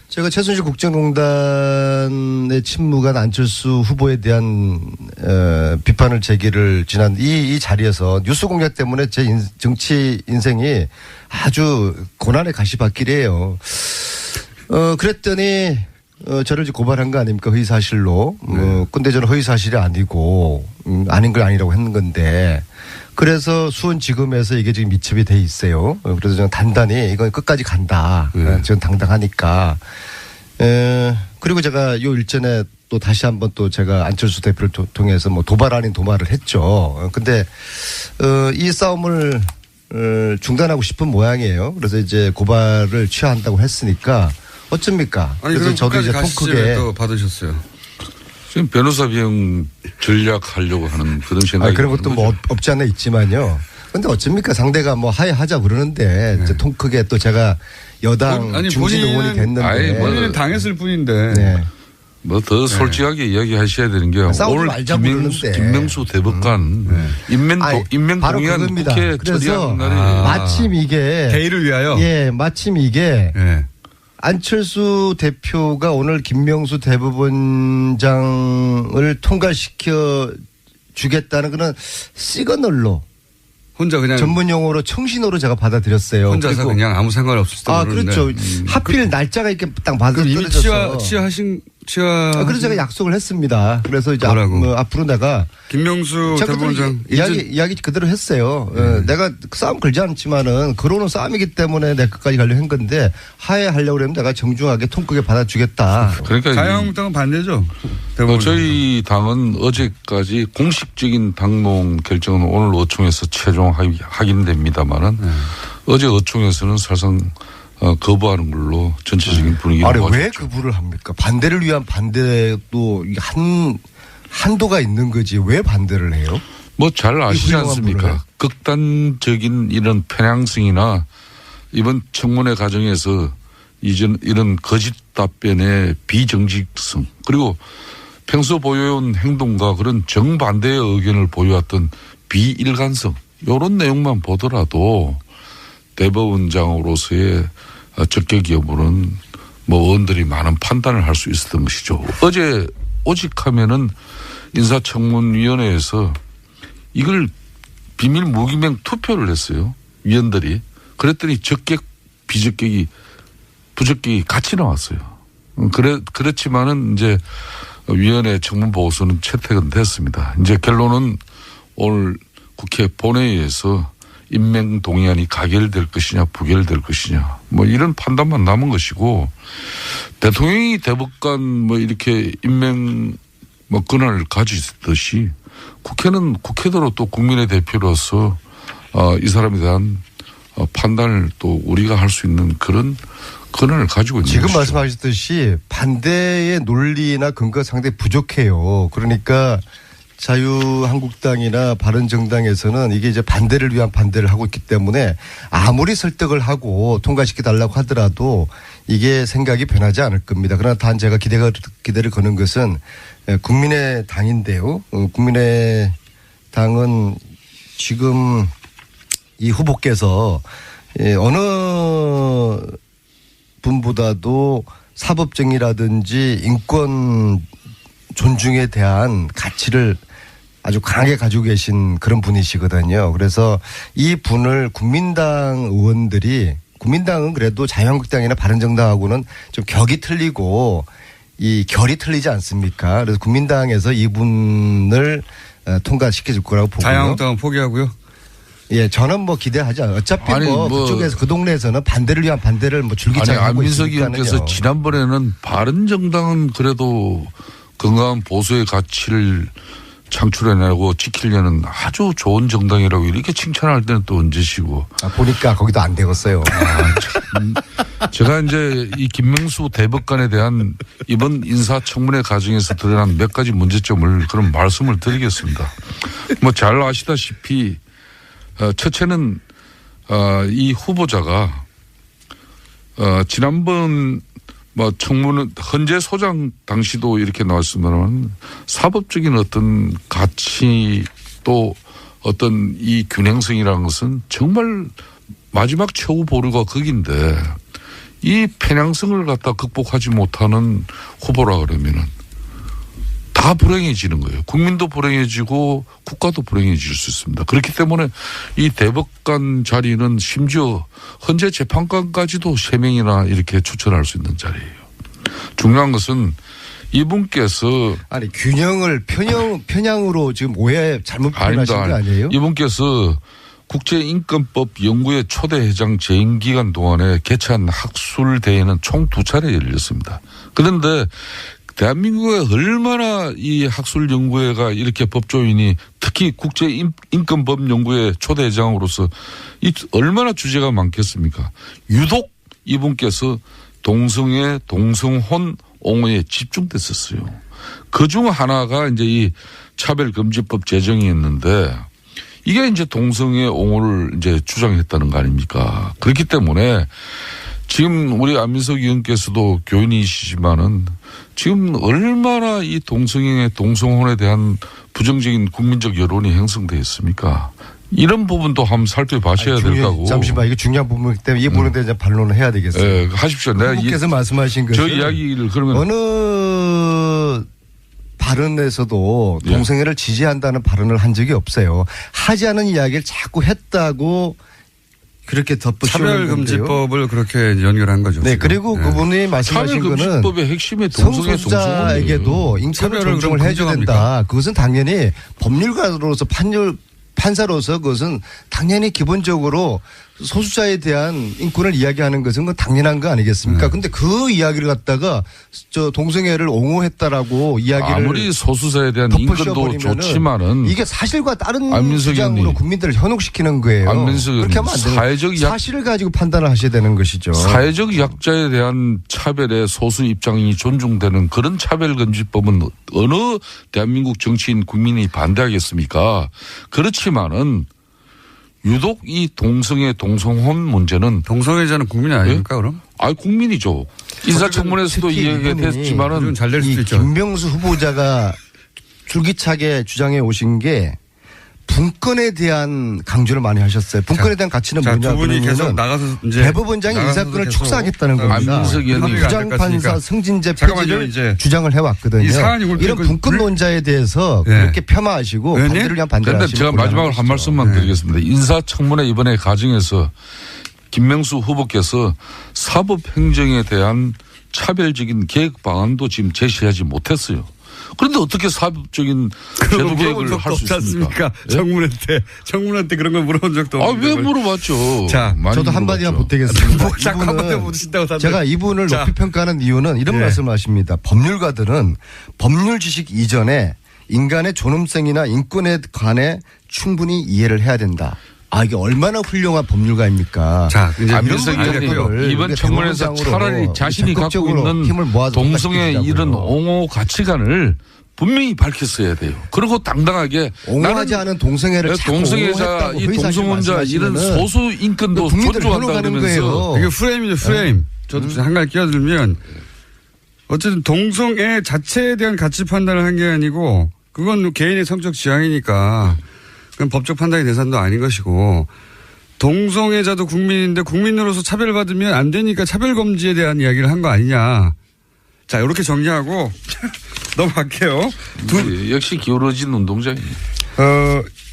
제가 최순실 국정농단의 침묵한 안철수 후보에 대한 비판을 제기를 지난 이 자리에서 뉴스 공작 때문에 제 정치 인생이 아주 고난의 가시밭길이에요. 그랬더니 저를 이제 고발한 거 아닙니까? 허위사실로. 근데 저는 허위사실이 아니고 아닌 걸 아니라고 했는 건데 그래서 수원지검에서 이게 지금 미첩이 돼 있어요. 그래서 저는 단단히 이건 끝까지 간다. 저는 당당하니까. 그리고 제가 요 일전에 또 다시 한번 또 제가 안철수 대표를 통해서 뭐 도발 아닌 도발을 했죠. 근데 이 싸움을 중단하고 싶은 모양이에요. 그래서 이제 고발을 취하한다고 했으니까 어쩝니까? 아니, 그래서 저도 이제 통 크게 또 받으셨어요. 지금 변호사 비용 전략하려고 하는 그런 생각이. 그런 것도 뭐 없지 않아 있지만요. 근데 어쩝니까? 상대가 뭐 하야하자 그러는데 이제 통 크게 또 제가 여당 중진 의원이 됐는데. 본인은 당했을 뿐인데. 네. 뭐 더 솔직하게 이야기하셔야 되는 게 오늘 김명수 대법관 임명 바로 동의안 그겁니다. 국회 그래서 처리하는 날이 마침 이게 대의를 위하여. 예, 마침 이게 예. 안철수 대표가 오늘 김명수 대법원장을 통과시켜 주겠다는 그런 시그널로 혼자 그냥 전문 용어로 청신호로 제가 받아들였어요. 혼자서 그냥 아무 상관 없을 때 그렇죠. 하필 날짜가 이렇게 딱 맞아 이미 떨어져서. 그래서 제가 약속을 했습니다. 그래서 이제 앞으로 내가 김명수 대법원장 이야기 그대로 했어요. 내가 싸움 걸지 않지만은 그러는 싸움이기 때문에 내 끝까지 가려고 한 건데 하야하려고 그러면 내가 정중하게 통 크게 받아주겠다. 그러니까 자유한국당은 반대죠. 저희 당은 어제까지 공식적인 당론 결정은 오늘 의총에서 최종 확인됩니다만은 어제 의총에서는 사실상 거부하는 걸로 전체적인 분위기를 아니 보았죠. 왜 거부를 합니까? 반대를 위한 반대도 한도가 있는 거지 왜 반대를 해요? 뭐 잘 아시지 않습니까? 극단적인 이런 편향성이나 이번 청문회 과정에서 이런 거짓 답변의 비정직성 그리고 평소 보여온 행동과 그런 정반대의 의견을 보여왔던 비일관성 이런 내용만 보더라도 대법원장으로서의 적격 여부는 뭐 의원들이 많은 판단을 할 수 있었던 것이죠. 어제 오직하면은 인사청문위원회에서 이걸 비밀 무기명 투표를 했어요. 위원들이. 그랬더니 적격, 비적격이, 부적격이 같이 나왔어요. 그렇지만은 이제 위원회 청문 보고서는 채택은 됐습니다. 이제 결론은 오늘 국회 본회의에서 임명 동의안이 가결될 것이냐 부결될 것이냐 뭐 이런 판단만 남은 것이고 대통령이 대법관 뭐 이렇게 임명 뭐 권한을 가지듯이 국회는 국회대로 또 국민의 대표로서 이 사람에 대한 판단을 또 우리가 할 수 있는 그런 권한을 가지고 있는 지금 것이죠. 말씀하셨듯이 반대의 논리나 근거가 상당히 부족해요. 그러니까 자유한국당이나 바른정당에서는 이게 이제 반대를 위한 반대를 하고 있기 때문에 아무리 설득을 하고 통과시켜달라고 하더라도 이게 생각이 변하지 않을 겁니다. 그러나 단 제가 기대를 거는 것은 국민의당인데요. 국민의당은 지금 이 후보께서 어느 분보다도 사법정의라든지 인권 존중에 대한 가치를 아주 강하게 가지고 계신 그런 분이시거든요. 그래서 이 분을 국민당 의원들이 국민당은 그래도 자유한국당이나 바른정당하고는 좀 격이 틀리고 이 결이 틀리지 않습니까? 그래서 국민당에서 이분을 통과시켜 줄 거라고 보고요. 자유한국당은 포기하고요. 예, 저는 뭐 기대하지 않아요. 어차피 아니, 뭐 그쪽에서 그 동네에서는 반대를 위한 반대를 뭐 줄기차게 아니, 하고 안민석 의원께서 있으니까요. 지난번에는 바른정당은 그래도 건강한 보수의 가치를 창출해내고 지키려는 아주 좋은 정당이라고 이렇게 칭찬할 때는 또 언제시고. 보니까 거기도 안 되겠어요. 제가 이제 이 김명수 대법관에 대한 이번 인사청문회 과정에서 드러난 몇 가지 문제점을 그런 말씀을 드리겠습니다. 뭐 잘 아시다시피 첫째는 이 후보자가 지난번 뭐 청문회 헌재 소장 당시도 이렇게 나왔습니다만 사법적인 어떤 가치 또 어떤 이 균형성이라는 것은 정말 마지막 최후 보루가 거긴데 이 편향성을 갖다 극복하지 못하는 후보라 그러면은 다 불행해지는 거예요. 국민도 불행해지고 국가도 불행해질 수 있습니다. 그렇기 때문에 이 대법관 자리는 심지어 헌재 재판관까지도 3명이나 이렇게 추천할 수 있는 자리예요. 중요한 것은 이분께서 아니 균형을 편향으로 지금 오해 잘못 표현하신 거 아니에요? 이분께서 국제인권법 연구회 초대 회장 재임 기간 동안에 개최한 학술 대회는 총 2차례 열렸습니다. 그런데 대한민국에 얼마나 이 학술 연구회가 이렇게 법조인이 특히 국제인권법 연구회 초대 회장으로서 얼마나 주제가 많겠습니까? 유독 이분께서 동성애, 동성혼 옹호에 집중됐었어요. 그중 하나가 이제 이 차별금지법 제정이었는데 이게 이제 동성애 옹호를 이제 주장했다는 거 아닙니까? 그렇기 때문에 지금 우리 안민석 의원께서도 교인이시지만은 지금 얼마나 이 동성애, 동성혼에 대한 부정적인 국민적 여론이 형성되어 있습니까? 이런 부분도 한번 살펴봐셔야 된다고. 잠시만 이거 중요한 부분이기 때문에 이 부분에 대해서 반론을 해야 되겠어요. 네, 하십시오. 내가 후보께서 말씀하신 것은 저 이야기를 그러면 어느 발언에서도 동성애를 지지한다는 발언을 한 적이 없어요. 하지 않은 이야기를 자꾸 했다고 그렇게 덧붙이는 건데요. 차별금지법을 그렇게 연결한 거죠. 네, 지금. 그리고 그분이 말씀하신 거는 차별금지법의 핵심의 동성애, 성소수자에게도 인권을 존중을 해줘야 된다. 그것은 당연히 법률가로서 판사로서 그것은 당연히 기본적으로 소수자에 대한 인권을 이야기하는 것은 그 당연한 거 아니겠습니까? 근데 그 이야기를 갖다가 저 동성애를 옹호했다라고 이야기를 아무리 소수자에 대한 인권도 좋지만은 이게 사실과 다른 안민석 주장으로 의원님. 국민들을 현혹시키는 거예요. 안민석 그렇게 하면 안 돼요. 사회적 사실을 가지고 판단을 하셔야 되는 것이죠. 사회적 약자에 대한 차별의 소수 입장이 존중되는 그런 차별금지법은 어느 대한민국 정치인 국민이 반대하겠습니까? 그렇지만은 유독 이 동성애, 동성혼 문제는 동성애자는 국민이 아닙니까 그럼? 국민이죠. 인사청문회에서도 이야기했지만은 잘 될 수도 있죠. 김명수 후보자가 줄기차게 주장해 오신 게 분권에 대한 강조를 많이 하셨어요. 분권에 대한 가치는 뭐냐 두 분이 계속 나가서 이제 대법원장이 인사권을 축소하겠다는 겁니다. 안민석 의원님. 부장판사 승진제 폐지를 주장을 해왔거든요. 이런 분권론자에 대해서 그렇게 폄하하시고 반대를 위한 반대를 그런데 하시고 제가 마지막으로 한 말씀만 드리겠습니다. 인사청문회 이번에 과정에서 김명수 후보께서 사법행정에 대한 차별적인 계획 방안도 지금 제시하지 못했어요. 그런데 어떻게 사법적인 제도 계획을 할 수 있습니까? 청문회 때 그런 걸 물어본 적도 없는데. 왜 물어봤죠? 자, 저도 한마디만 보태겠습니다. 이분은 제가 이분을 높이 평가하는 이유는 이런 말씀을 하십니다. 법률가들은 법률 지식 이전에 인간의 존엄성이나 인권에 관해 충분히 이해를 해야 된다. 이게 얼마나 훌륭한 법률가입니까? 자, 이제 안민석 의원님 이번 청문회에서 차라리 자신이 갖고 있는 동성애 이런 옹호 가치관을 분명히 밝혔어야 돼요. 그리고 당당하게 옹호하지 않은 동성애를 동성애자, 이 동성혼자 이런 소수 인권도 존중한다 그러면서 이게 프레임이죠, 프레임. 저도 한 가지 끼어들면 어쨌든 동성애 자체에 대한 가치 판단을 한 게 아니고 그건 개인의 성적 지향이니까 그건 법적 판단의 대상도 아닌 것이고 동성애자도 국민인데 국민으로서 차별받으면 안 되니까 차별금지에 대한 이야기를 한 거 아니냐. 자, 이렇게 정리하고 넘어갈게요. 역시 기울어진 운동장이에요.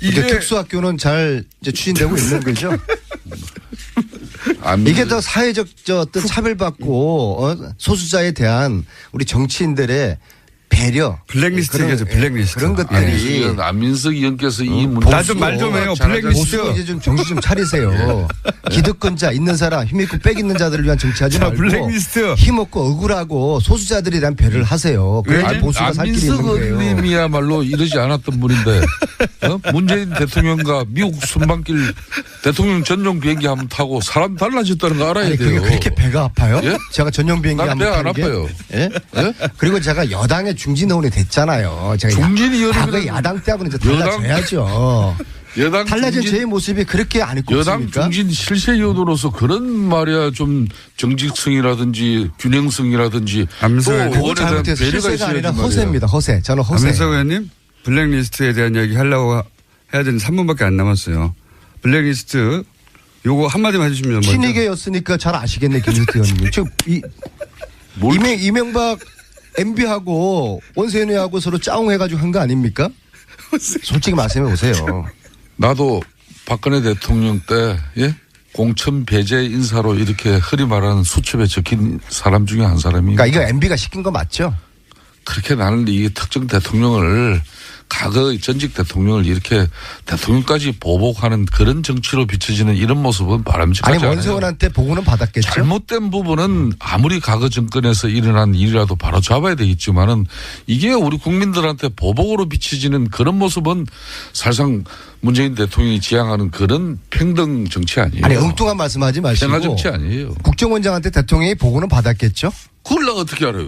이게 특수학교는 잘 이제 추진되고 있는 거죠? 이게 더 사회적 어떤 차별받고 소수자에 대한 우리 정치인들의 배려. 블랙리스트 얘기하죠. 블랙리스트. 그런 것들이. 안민석 의원께서 이 문제. 나 좀 말 좀 해요. 블랙리스트. 보수 이제 좀 정신 좀 차리세요. 기득권자 있는 사람, 힘 있고 빽 있는 자들을 위한 정치하지 말고. 블랙리스트. 힘 없고 억울하고 소수자들에 대한 배려를 하세요. 그래야지 보수가 살 길이 있는 거예요. 안민석 의원님이야말로 이러지 않았던 분인데 문재인 대통령과 미국 순방길 대통령 전용 비행기 한번 타고 사람 달라졌다는 거 알아야 아니, 돼요. 그게 그렇게 배가 아파요? 예? 제가 전용 비행기 난 한번 배가 안 타는 게? 아파요. 예? 그리고 제가 여당의 중진 의원이 됐잖아요. 제가 중진 의원이면 과거 야당 때하고는 이제 달라져야죠. 여당 달라진 중진, 제 모습이 그렇게 안 있고 여당 있습니까? 중진 실세 의원으로서 그런 말이야 좀 정직성이라든지 균형성이라든지 안민석 또 의원님. 그거 의원에 대한 잘못해서 배려가 실세가 있어야지 아니라 말이야. 허세입니다. 허세. 저는 허세. 안민석 의원님 블랙리스트에 대한 이야기 하려고 해야 되는 3분밖에 안 남았어요. 블랙리스트 요거 한마디만 해주시면 먼저. 친이계였으니까 잘 아시겠네, 김일태 의원님. 지금 이명박 MB하고 원세훈이하고 서로 짜웅해가지고 한 거 아닙니까? 솔직히 말씀해 보세요. 나도 박근혜 대통령 때 예? 공천 배제 인사로 이렇게 흔히 말하는 수첩에 적힌 사람 중에 한 사람입니다. 그러니까 이거 MB가 시킨 거 맞죠? 그렇게 나는 이 특정 대통령을 과거 전직 대통령을 이렇게 대통령까지 보복하는 그런 정치로 비춰지는 이런 모습은 바람직하지 아니 않아요. 원세훈한테 보고는 받았겠죠? 잘못된 부분은 아무리 과거 정권에서 일어난 일이라도 바로 잡아야 되겠지만은 이게 우리 국민들한테 보복으로 비춰지는 그런 모습은 사실상 문재인 대통령이 지향하는 그런 평등 정치 아니에요. 아니 엉뚱한 말씀하지 마시고 평화 정치 아니에요. 국정원장한테 대통령이 보고는 받았겠죠? 그걸 나 어떻게 알아요?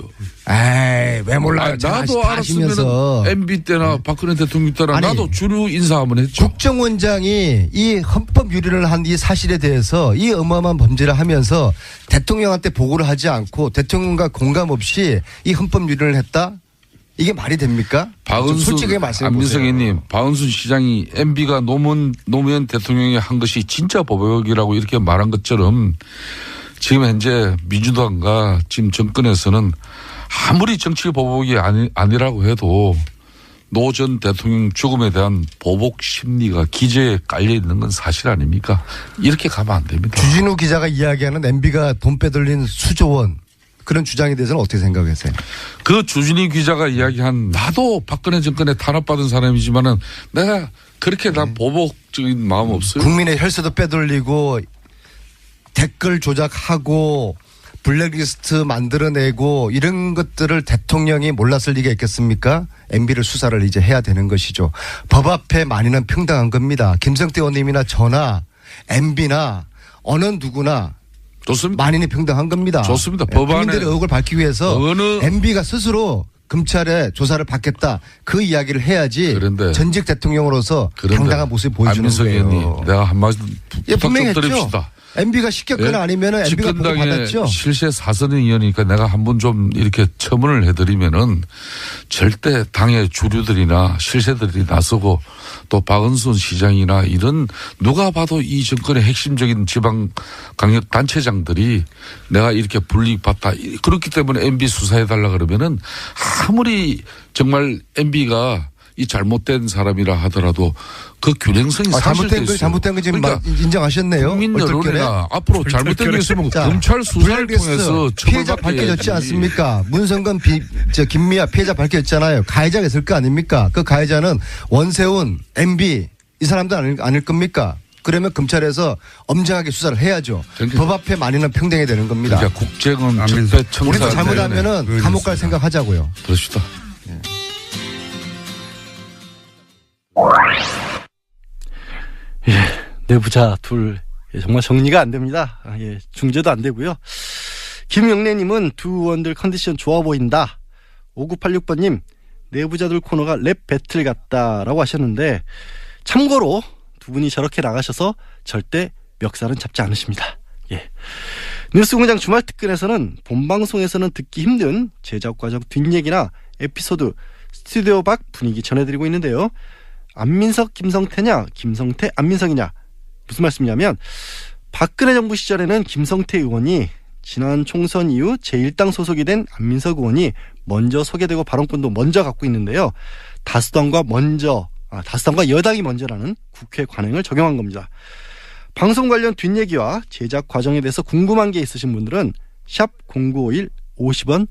에이 왜 몰라요? 나도 알았으면 MB 때나 박근혜 대통령 때나 아니, 나도 주류 인사 한번 했죠. 국정원장이 이 헌법 유린을 한 이 사실에 대해서 이 어마어마한 범죄를 하면서 대통령한테 보고를 하지 않고 대통령과 공감 없이 이 헌법 유린을 했다? 이게 말이 됩니까? 좀 솔직하게 말씀해 보세요. 안민석 의원님, 박은순 시장이 MB가 노무현 대통령이 한 것이 진짜 보복이라고 이렇게 말한 것처럼 지금 현재 민주당과 지금 정권에서는 아무리 정치 보복이 아니라고 해도 노 전 대통령 죽음에 대한 보복 심리가 기저에 깔려 있는 건 사실 아닙니까? 이렇게 가면 안 됩니다. 주진우 기자가 이야기하는 MB가 돈 빼돌린 수조 원 그런 주장에 대해서는 어떻게 생각하세요? 그 주진우 기자가 이야기한 나도 박근혜 정권에 탄압받은 사람이지만은 내가 그렇게 난 보복적인 마음 없어요. 국민의 혈세도 빼돌리고 댓글 조작하고 블랙리스트 만들어내고 이런 것들을 대통령이 몰랐을 리가 있겠습니까? MB를 수사를 이제 해야 되는 것이죠. 법 앞에 만인은 평등한 겁니다. 김성태 의원님이나 저나 MB나 어느 누구나 좋습니다. 만인이 평등한 겁니다. 좋습니다. 법안에 국민들의 의혹을 밝히기 위해서 MB가 스스로 검찰에 조사를 받겠다. 그 이야기를 해야지. 그런데 전직 대통령으로서 당당한 모습을 보여주는 거예요. 의원님, 내가 한마디 부탁 좀 분명히 드립시다. MB가 시켰거나 예? 아니면 MB가 보고 받았죠. 집권당의 실세 사선의원이니까 내가 한번 좀 이렇게 첨언을 해드리면은 절대 당의 주류들이나 실세들이 나서고 또 박은순 시장이나 이런 누가 봐도 이 정권의 핵심적인 지방 강력 단체장들이 내가 이렇게 불이익받다 그렇기 때문에 MB 수사해달라 그러면은 아무리 정말 MB가 이 잘못된 사람이라 하더라도 그 균형성이 잘못된 거 지금 그러니까 김인정하셨네요. 국민 여론이나 앞으로 잘못된 게 있으면 검찰 수사를 통해서 피해자 밝혀졌지 않습니까? 문성건 김미아 피해자 밝혀졌잖아요. 가해자가 있을 거 아닙니까? 그 가해자는 원세훈, MB 이 사람들 아닐 겁니까? 그러면 검찰에서 엄정하게 수사를 해야죠. 그러니까 법 앞에 만인은 평등해야 되는 겁니다. 그러니까 국정은 적폐청산. 우리도 잘못하면은 감옥 갈 생각하자고요. 그렇습니다. 예, 내부자 둘 정말 정리가 안 됩니다. 예, 중재도 안 되고요. 김영래님은 두 의원들 컨디션 좋아 보인다. 5986번님 내부자들 코너가 랩 배틀 같다라고 하셨는데 참고로 두 분이 저렇게 나가셔서 절대 멱살은 잡지 않으십니다. 예. 뉴스공장 주말 특근에서는 본방송에서는 듣기 힘든 제작 과정 뒷얘기나 에피소드 스튜디오 밖 분위기 전해드리고 있는데요. 안민석 김성태냐 김성태 안민석이냐 무슨 말씀이냐면 박근혜 정부 시절에는 김성태 의원이 지난 총선 이후 제1당 소속이 된 안민석 의원이 먼저 소개되고 발언권도 먼저 갖고 있는데요. 다수당과 여당이 먼저라는 국회 관행을 적용한 겁니다. 방송 관련 뒷얘기와 제작 과정에 대해서 궁금한 게 있으신 분들은 샵 0951 50원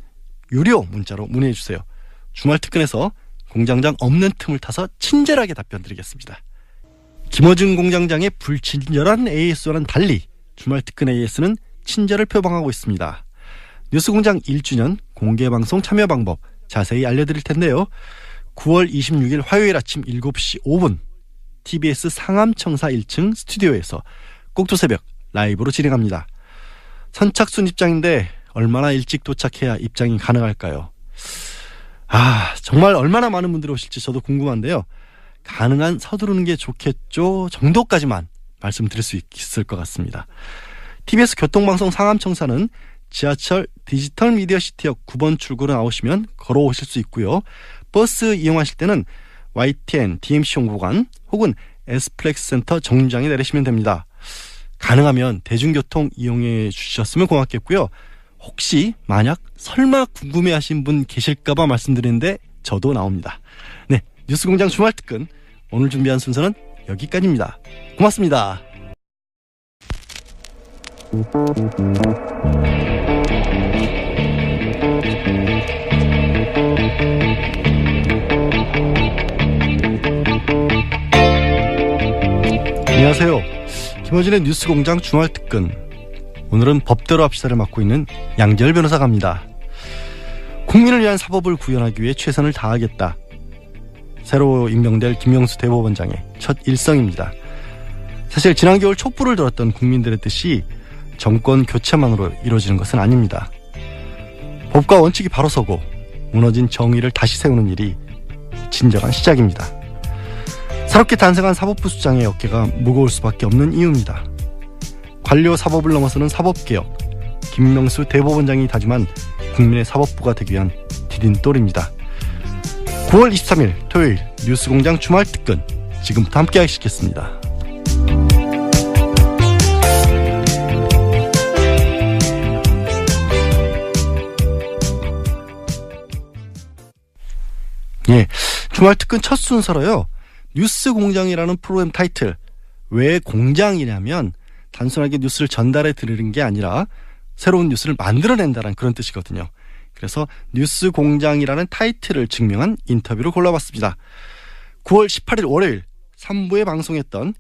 유료 문자로 문의해 주세요. 주말 특근에서 공장장 없는 틈을 타서 친절하게 답변 드리겠습니다. 김어준 공장장의 불친절한 AS와는 달리 주말 특근 AS는 친절을 표방하고 있습니다. 뉴스공장 1주년 공개방송 참여 방법 자세히 알려드릴 텐데요. 9월 26일 화요일 아침 7시 5분 TBS 상암청사 1층 스튜디오에서 꼭두새벽 라이브로 진행합니다. 선착순 입장인데 얼마나 일찍 도착해야 입장이 가능할까요? 정말 얼마나 많은 분들이 오실지 저도 궁금한데요. 가능한 서두르는 게 좋겠죠 정도까지만 말씀드릴 수 있을 것 같습니다. TBS 교통방송 상암청사는 지하철 디지털 미디어 시티역 9번 출구로 나오시면 걸어오실 수 있고요. 버스 이용하실 때는 YTN DMC 홍보관 혹은 S플렉스 센터 정류장에 내리시면 됩니다. 가능하면 대중교통 이용해 주셨으면 고맙겠고요. 혹시 만약 설마 궁금해하신 분 계실까봐 말씀드리는데 저도 나옵니다. 네, 뉴스공장 주말특근 오늘 준비한 순서는 여기까지입니다. 고맙습니다. 안녕하세요. 김어준의 뉴스공장 주말특근 오늘은 법대로 합시다를 맡고 있는 양지열 변호사가 합니다. 국민을 위한 사법을 구현하기 위해 최선을 다하겠다. 새로 임명될 김명수 대법원장의 첫 일성입니다. 사실 지난 겨울 촛불을 들었던 국민들의 뜻이 정권 교체만으로 이루어지는 것은 아닙니다. 법과 원칙이 바로 서고 무너진 정의를 다시 세우는 일이 진정한 시작입니다. 새롭게 탄생한 사법부 수장의 어깨가 무거울 수밖에 없는 이유입니다. 관료 사법을 넘어서는 사법개혁, 김명수 대법원장이 다짐한 국민의 사법부가 되기 위한 디딤돌입니다. 9월 23일 토요일 뉴스공장 주말특근 지금부터 함께 하시겠습니다. 주말특근 첫 순서로요. 뉴스공장이라는 프로그램 타이틀. 왜 공장이냐면 단순하게 뉴스를 전달해 드리는 게 아니라 새로운 뉴스를 만들어낸다는 그런 뜻이거든요. 그래서 뉴스공장이라는 타이틀을 증명한 인터뷰를 골라봤습니다. 9월 18일 월요일 3부에 방송했던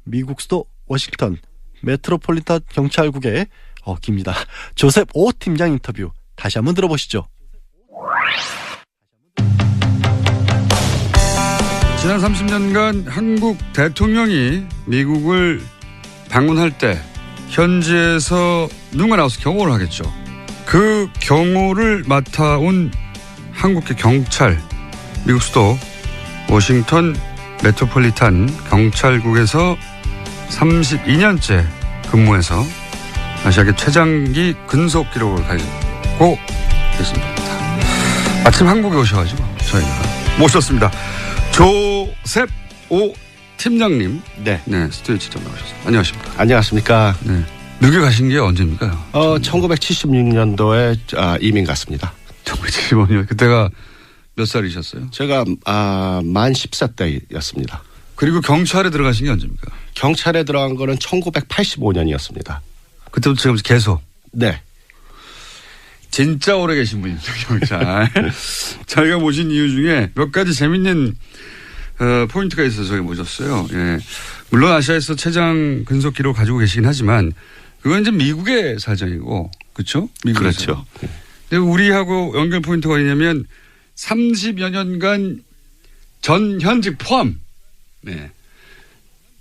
미국 수도 워싱턴 메트로폴리탄 경찰국의 깁니다. 조셉 오 팀장 인터뷰 다시 한번 들어보시죠. 지난 30년간 한국 대통령이 미국을 방문할 때 현지에서 누군가 나와서 경호를 하겠죠. 그 경호를 맡아온 한국의 경찰, 미국 수도 워싱턴 메트로폴리탄 경찰국에서 32년째 근무해서 아시아계 최장기 근속 기록을 가지고 계십니다. 마침 한국에 오셔가지고 저희가 모셨습니다. 조셉 오 팀장님. 네. 네, 스튜디오 직접 나오셨습니다. 안녕하십니까. 안녕하십니까. 네. 미국에 가신 게 언제입니까? 1976년도에 이민 갔습니다. 1975년. 그때가 몇 살이셨어요? 제가 만 10세 때였습니다. 그리고 경찰에 들어가신 게 언제입니까? 경찰에 들어간 거는 1985년이었습니다. 그때부터 지금 계속? 네. 진짜 오래 계신 분이죠, 경찰. 저희가 모신 이유 중에 몇 가지 재밌는 포인트가 있어서 저희 모셨어요. 예. 물론 아시아에서 최장 근속 기록을 가지고 계시긴 하지만 그건 이제 미국의 사정이고, 그렇죠? 그렇죠. 근데 우리하고 연결 포인트가 있냐면 30여 년간 전 현직 포함, 네.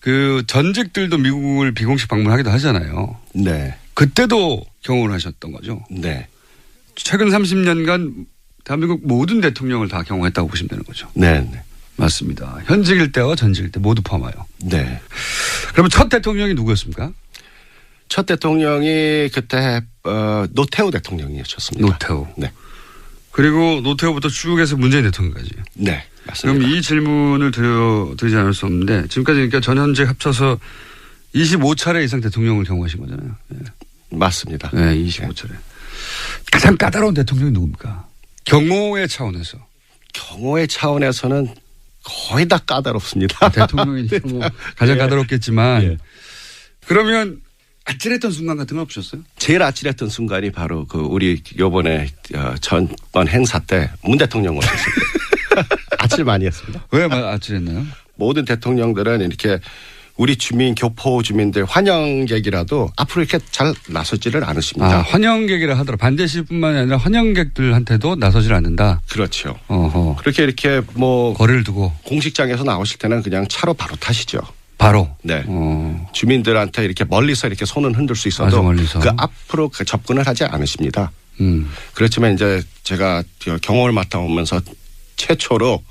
그 전직들도 미국을 비공식 방문하기도 하잖아요. 네. 그때도 경험을 하셨던 거죠. 네. 최근 30년간 대한민국 모든 대통령을 다 경험했다고 보시면 되는 거죠. 네. 네. 맞습니다. 현직일 때와 전직일 때 모두 포함하여. 네. 그러면 첫 대통령이 누구였습니까? 첫 대통령이 그때 노태우 대통령이셨습니다. 노태우. 네. 그리고 노태우부터 쭉 해서 문재인 대통령까지. 네. 맞습니다. 그럼 이 질문을 드리지 않을 수 없는데 지금까지 그러니까 전현직 합쳐서 25차례 이상 대통령을 경험하신 거잖아요. 네. 맞습니다. 네, 25차례. 가장 까다로운 대통령이 누굽니까? 경호의 차원에서. 경호의 차원에서는 거의 다 까다롭습니다. 대통령이 뭐 가장 까다롭겠지만 그러면 아찔했던 순간 같은 건 없으셨어요? 제일 아찔했던 순간이 바로 그 우리 요번에 전번 행사 때 문 대통령 오셨을 때 아찔 많이 했습니다. 왜 아찔했나요? 모든 대통령들은 이렇게 우리 주민, 교포 주민들 환영객이라도 앞으로 이렇게 잘 나서지를 않으십니다. 아, 환영객이라 하더라도 반대시뿐만이 아니라 환영객들한테도 나서질 않는다. 그렇죠. 어허. 그렇게 이렇게 뭐 거리를 두고 공식장에서 나오실 때는 그냥 차로 바로 타시죠. 바로. 네. 주민들한테 이렇게 멀리서 이렇게 손은 흔들 수 있어도 아주 멀리서. 그 앞으로 접근을 하지 않으십니다. 그렇지만 이제 제가 경험을 맡아오면서 최초로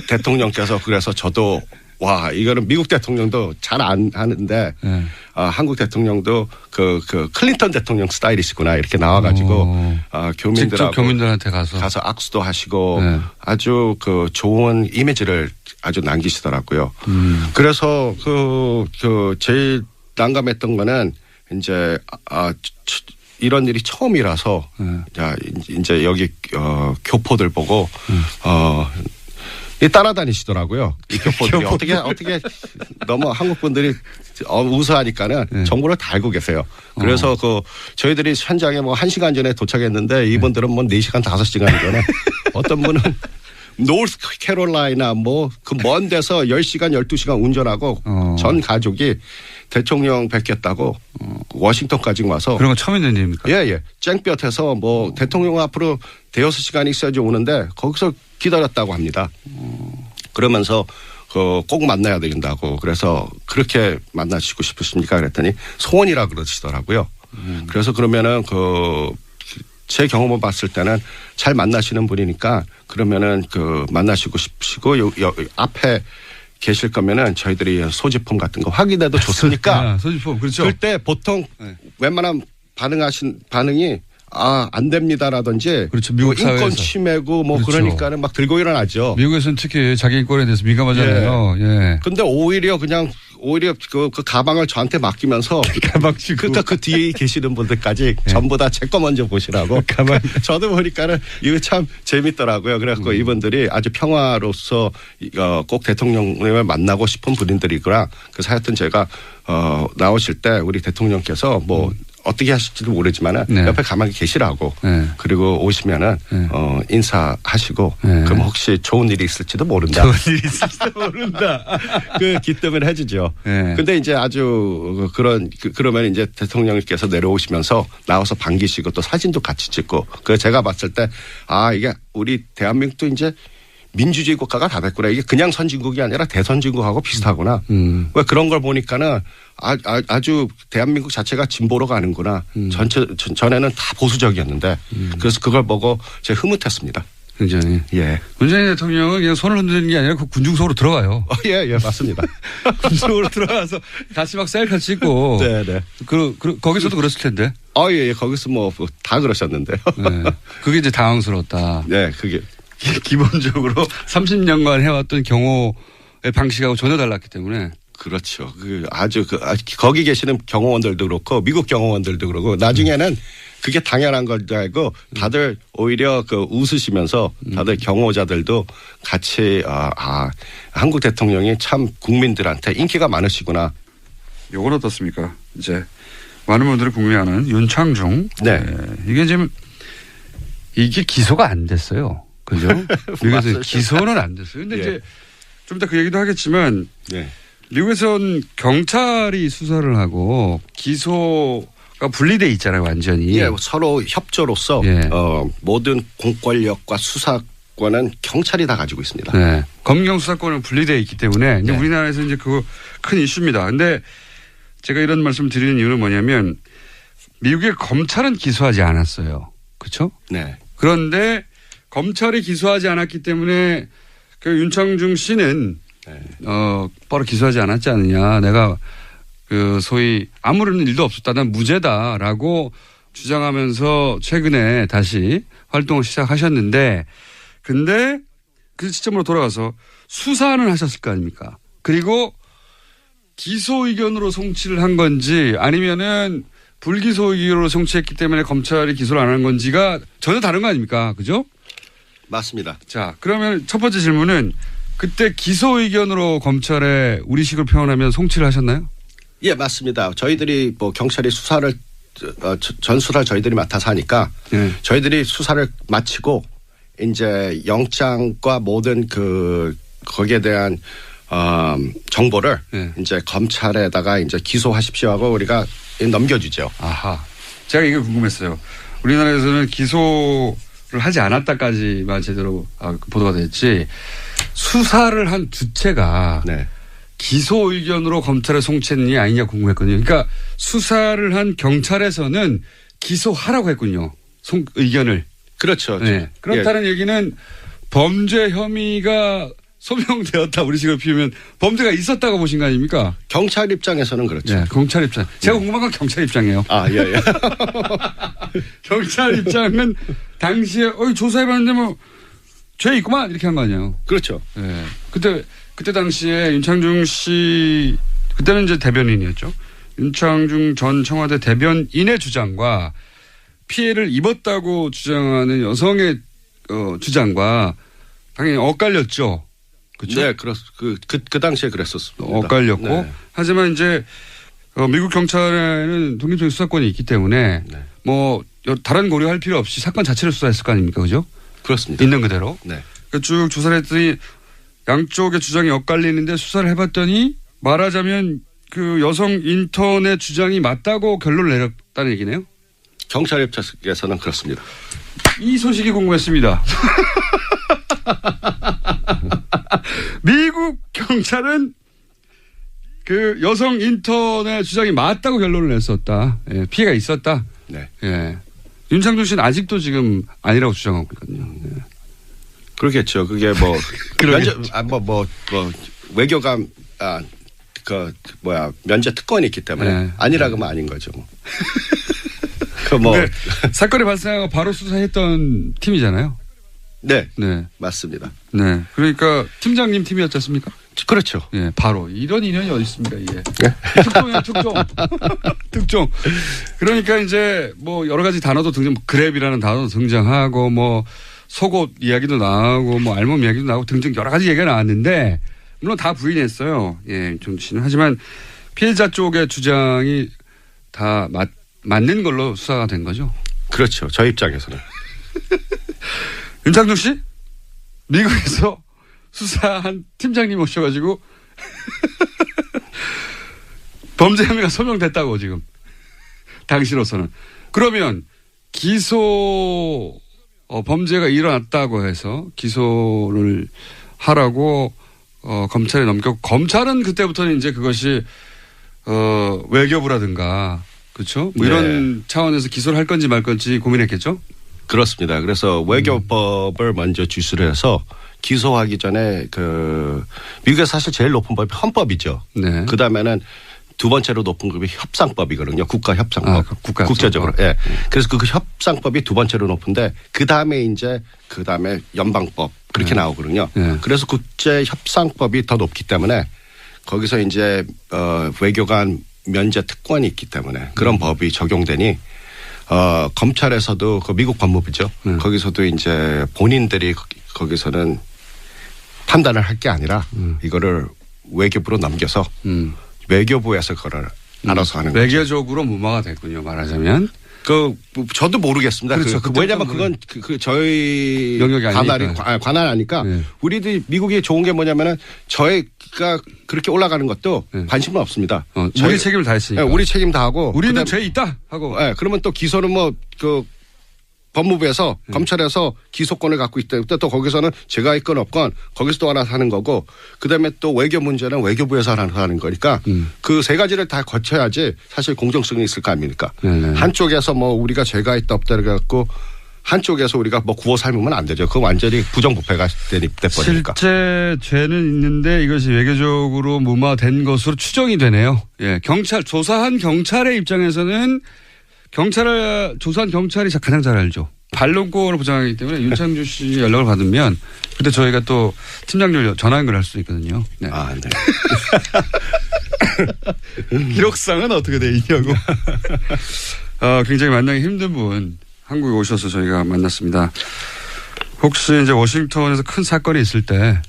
대통령께서 그래서 저도 와 이거는 미국 대통령도 잘 안 하는데 네. 한국 대통령도 그 클린턴 대통령 스타일이시구나 이렇게 나와가지고 교민들하고 직접 교민들한테 가서 악수도 하시고 네. 아주 그 좋은 이미지를 아주 남기시더라고요. 그래서 제일 난감했던 거는 이제 이런 일이 처음이라서 자 이제 여기 교포들 보고 따라다니시더라고요. 이 교포들이 어떻게 너무 한국 분들이 우수하니까는 정보를 다 알고 계세요. 그래서 저희들이 현장에 뭐 1시간 전에 도착했는데 이분들은 뭐 4시간 5시간 전에 어떤 분은 노스 캐롤라이나 뭐 그 먼 데서 10시간 12시간 운전하고 전 가족이 대통령 뵙겠다고 워싱턴까지 와서 그런 거 처음 있는 일입니까? 예. 쨍볕에서 뭐 대통령 앞으로 대여섯 시간이 있어야지 오는데 거기서 기다렸다고 합니다. 그러면서 꼭 만나야 된다고 그래서 그렇게 만나시고 싶으십니까? 그랬더니 소원이라 그러시더라고요. 그래서 그러면은 제 경험을 봤을 때는 잘 만나시는 분이니까 그러면은 만나시고 싶으시고 앞에 계실 거면은 저희들이 소지품 같은 거 확인해도 좋습니까? 소지품 그렇죠. 그때 보통 웬만한 반응이 안 됩니다라든지 그렇죠. 미국 인권 사회에서. 침해고 뭐 그렇죠. 그러니까는 막 들고 일어나죠. 미국에서는 특히 자기 인권에 대해서 민감하잖아요. 예. 근데 오히려 그 가방을 저한테 맡기면서 그러니까 그 뒤에 계시는 분들까지 전부 다 제 거 먼저 보시라고. 저도 보니까는 이거 참 재밌더라고요. 그래갖고 이분들이 아주 평화로서 꼭 대통령을 만나고 싶은 분들이구나. 그래서 하여튼 제가 나오실 때 우리 대통령께서 뭐 어떻게 하실지도 모르지만은 옆에 가만히 계시라고 그리고 오시면은 인사하시고 그럼 혹시 좋은 일이 있을지도 모른다. 좋은 일이 있을지도 모른다. 그 기뜸을 해주죠. 근데 이제 아주 그러면 이제 대통령께서 내려오시면서 나와서 반기시고 또 사진도 같이 찍고 그 제가 봤을 때 이게 우리 대한민국도 이제 민주주의 국가가 다 됐구나. 이게 그냥 선진국이 아니라 대선진국하고 비슷하구나. 왜 그런 걸 보니까는 아주 대한민국 자체가 진보로 가는구나. 전에는 다 보수적이었는데 그래서 그걸 보고 제가 흐뭇했습니다. 굉장히. 예. 문재인 대통령은 그냥 손을 흔드는 게 아니라 그 군중석으로 들어가요. 예, 맞습니다. 군중석으로 들어가서 같이 막 셀카 찍고. 네. 거기서도 그랬을 텐데. 예. 거기서 뭐 다 그러셨는데요. 네. 그게 이제 당황스러웠다. 네, 그게. 기본적으로 30년간 해왔던 경호의 방식하고 전혀 달랐기 때문에. 그렇죠. 거기 계시는 경호원들도 그렇고 미국 경호원들도 그렇고 나중에는 그게 당연한 걸 알고 다들 오히려 웃으시면서 다들 경호자들도 같이 한국 대통령이 참 국민들한테 인기가 많으시구나. 요건 어떻습니까? 이제 많은 분들이 궁금해하는 윤창중. 네. 이게 지금 이게 기소가 안 됐어요. 그죠? 미국에서 기소는 안 됐어요. 근데 이제 좀 이따 그 얘기도 하겠지만 미국에선 경찰이 수사를 하고 기소가 분리돼 있잖아요, 완전히. 예, 서로 협조로서 모든 공권력과 수사권은 경찰이 다 가지고 있습니다. 네. 검경 수사권은 분리돼 있기 때문에 이제 우리나라에서 이제 그거 큰 이슈입니다. 근데 제가 이런 말씀을 드리는 이유는 뭐냐면 미국의 검찰은 기소하지 않았어요. 그렇죠? 네. 그런데 검찰이 기소하지 않았기 때문에 그 윤창중 씨는 바로 기소하지 않았지 않느냐. 내가 소위 아무런 일도 없었다. 난 무죄다라고 주장하면서 최근에 다시 활동을 시작하셨는데 근데 그 시점으로 돌아가서 수사는 하셨을 거 아닙니까? 그리고 기소 의견으로 송치를 한 건지 아니면은 불기소 의견으로 송치했기 때문에 검찰이 기소를 안 한 건지가 전혀 다른 거 아닙니까? 그죠? 맞습니다. 자, 그러면 첫 번째 질문은 그때 기소 의견으로 검찰에 우리식으로 표현하면 송치를 하셨나요? 예, 맞습니다. 저희들이 뭐 경찰이 수사를 전 수사를 저희들이 맡아서 하니까 저희들이 수사를 마치고 이제 영장과 모든 거기에 대한 정보를 이제 검찰에다가 이제 기소하십시오 하고 우리가 넘겨주죠. 아하. 제가 이게 궁금했어요. 우리나라에서는 기소를 하지 않았다까지만 제대로 보도가 됐지 수사를 한 주체가 네. 기소 의견으로 검찰에 송치했느냐 아니냐 궁금했거든요. 그러니까 수사를 한 경찰에서는 기소하라고 했군요. 의견을. 그렇죠. 네. 그렇다는 얘기는 범죄 혐의가 소명되었다. 우리 식으로 피우면 범죄가 있었다고 보신 거 아닙니까? 경찰 입장에서는 그렇죠. 네, 경찰 입장. 제가 궁금한 건 경찰 입장이에요. 아, 예. 경찰 입장은 당시에 조사해봤는데 뭐 죄 있구만 이렇게 한 거 아니에요. 그렇죠. 네. 그때 당시에 윤창중 씨 그때는 이제 대변인이었죠. 윤창중 전 청와대 대변인의 주장과 피해를 입었다고 주장하는 여성의 주장과 당연히 엇갈렸죠. 그렇죠? 네, 그 당시에 그랬었습니다. 엇갈렸고 네. 하지만 이제 미국 경찰에는 독립적인 수사권이 있기 때문에 네. 뭐 다른 고려할 필요 없이 사건 자체를 수사했을 거 아닙니까, 그죠? 그렇습니다. 있는 그대로. 네. 쭉 조사를 했더니 양쪽의 주장이 엇갈리는데 수사를 해봤더니 말하자면 그 여성 인턴의 주장이 맞다고 결론을 내렸다는 얘기네요. 경찰 입장에서는 그렇습니다. 이 소식이 궁금했습니다. 미국 경찰은 그 여성 인턴의 주장이 맞다고 결론을 냈었다. 예, 피해가 있었다. 네. 예. 윤창중 씨는 아직도 지금 아니라고 주장하고 있거든요. 예. 그러겠죠. 그게 뭐 외교관 면제 특권이 있기 때문에 네. 아니라고 하면 아닌 거죠. 뭐. 사건이 발생하고 바로 수사했던 팀이잖아요. 네. 네. 맞습니다. 네. 그러니까 팀장님 팀이었지 않습니까? 그렇죠. 예, 바로. 이런 인연이 어디 있습니까, 이게. 특종이야, 특종. 특종. 그러니까 이제 뭐 여러 가지 단어도 그랩이라는 단어도 등장하고 뭐 속옷 이야기도 나오고 뭐 알몸 이야기도 나오고 등등 여러 가지 얘기가 나왔는데 물론 다 부인했어요. 예, 윤창중 씨는. 하지만 피해자 쪽의 주장이 다 맞는 걸로 수사가 된 거죠. 그렇죠. 저희 입장에서는. 윤창중 씨? 미국에서 수사한 팀장님 오셔가지고 범죄 혐의가 소명됐다고 지금 당시로서는. 그러면 범죄가 일어났다고 해서 기소를 하라고 검찰에 넘겼고 검찰은 그때부터는 이제 그것이 외교부라든가 그렇죠? 뭐 이런 차원에서 기소를 할 건지 말 건지 고민했겠죠? 그렇습니다. 그래서 외교법을 먼저 주시를 해서 기소하기 전에 미국에서 사실 제일 높은 법이 헌법이죠. 네. 그 다음에는 두 번째로 높은 급이 협상법이거든요. 국가협상법. 국제적으로. 예. 그래서 그 협상법이 두 번째로 높은데 그 다음에 연방법 그렇게 나오거든요. 그래서 국제협상법이 더 높기 때문에 거기서 이제 외교관 면제 특권이 있기 때문에 그런 법이 적용되니 검찰에서도 미국 법무부죠. 거기서도 이제 본인들이 거기서는 판단을 할 게 아니라 이거를 외교부로 넘겨서 외교부에서 그걸 알아서 하는 거죠. 외교적으로 무마가 됐군요. 말하자면. 저도 모르겠습니다. 그렇죠. 왜냐하면 그건 저희 영역이 아니니까. 관할 아니까 우리들이 미국이 좋은 게 뭐냐면은 저희가 그렇게 올라가는 것도 관심은 없습니다. 우리 책임을 다했으니까. 우리 책임 다 하고. 우리는 죄 있다 하고. 그러면 또 기소는 법무부에서 검찰에서 기소권을 갖고 있기 때문에 또 거기서는 제가 있건 없건 거기서 또 알아서 하는 거고 그다음에 또 외교 문제는 외교부에서 하는 거니까 그 세 가지를 다 거쳐야지 사실 공정성이 있을 거 아닙니까? 한쪽에서 뭐 우리가 죄가 있다 없다 그래갖고 한쪽에서 우리가 뭐 구워 삶으면 안 되죠. 그거 완전히 부정부패가 돼버리니까. 실제 죄는 있는데 이것이 외교적으로 무마된 것으로 추정이 되네요. 예, 조사한 경찰의 입장에서는 조사한 경찰이 가장 잘 알죠. 반론권을 보장하기 때문에 윤창중 씨 연락을 받으면 그때 저희가 또 팀장님 전화 연결할 수도 있거든요. 네. 아, 네. 기록상은 어떻게 돼 있냐고. 굉장히 만나기 힘든 분 한국에 오셔서 저희가 만났습니다. 혹시 이제 워싱턴에서 큰 사건이 있을 때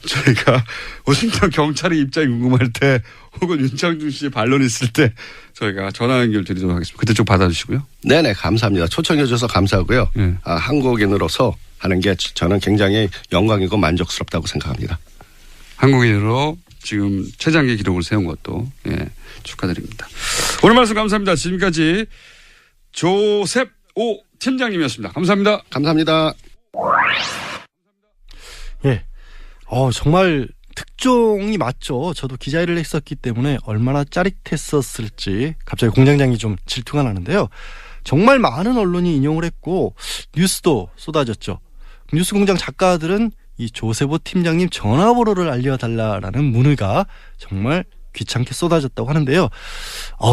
저희가 워싱턴 경찰의 입장이 궁금할 때 혹은 윤창중 씨의 반론이 있을 때 저희가 전화 연결 드리도록 하겠습니다. 그때 좀 받아주시고요. 네네, 감사합니다. 초청해 주셔서 감사하고요. 한국인으로서 하는 게 저는 굉장히 영광이고 만족스럽다고 생각합니다. 한국인으로 지금 최장기 기록을 세운 것도 축하드립니다. 오늘 말씀 감사합니다. 지금까지 조셉 오 팀장님이었습니다. 감사합니다. 감사합니다. 예. 정말 특종이 맞죠. 저도 기자 일을 했었기 때문에 얼마나 짜릿했었을지 갑자기 공장장이 좀 질투가 나는데요. 정말 많은 언론이 인용을 했고 뉴스도 쏟아졌죠. 뉴스공장 작가들은 이 조세보 팀장님 전화번호를 알려달라라는 문의가 정말 귀찮게 쏟아졌다고 하는데요.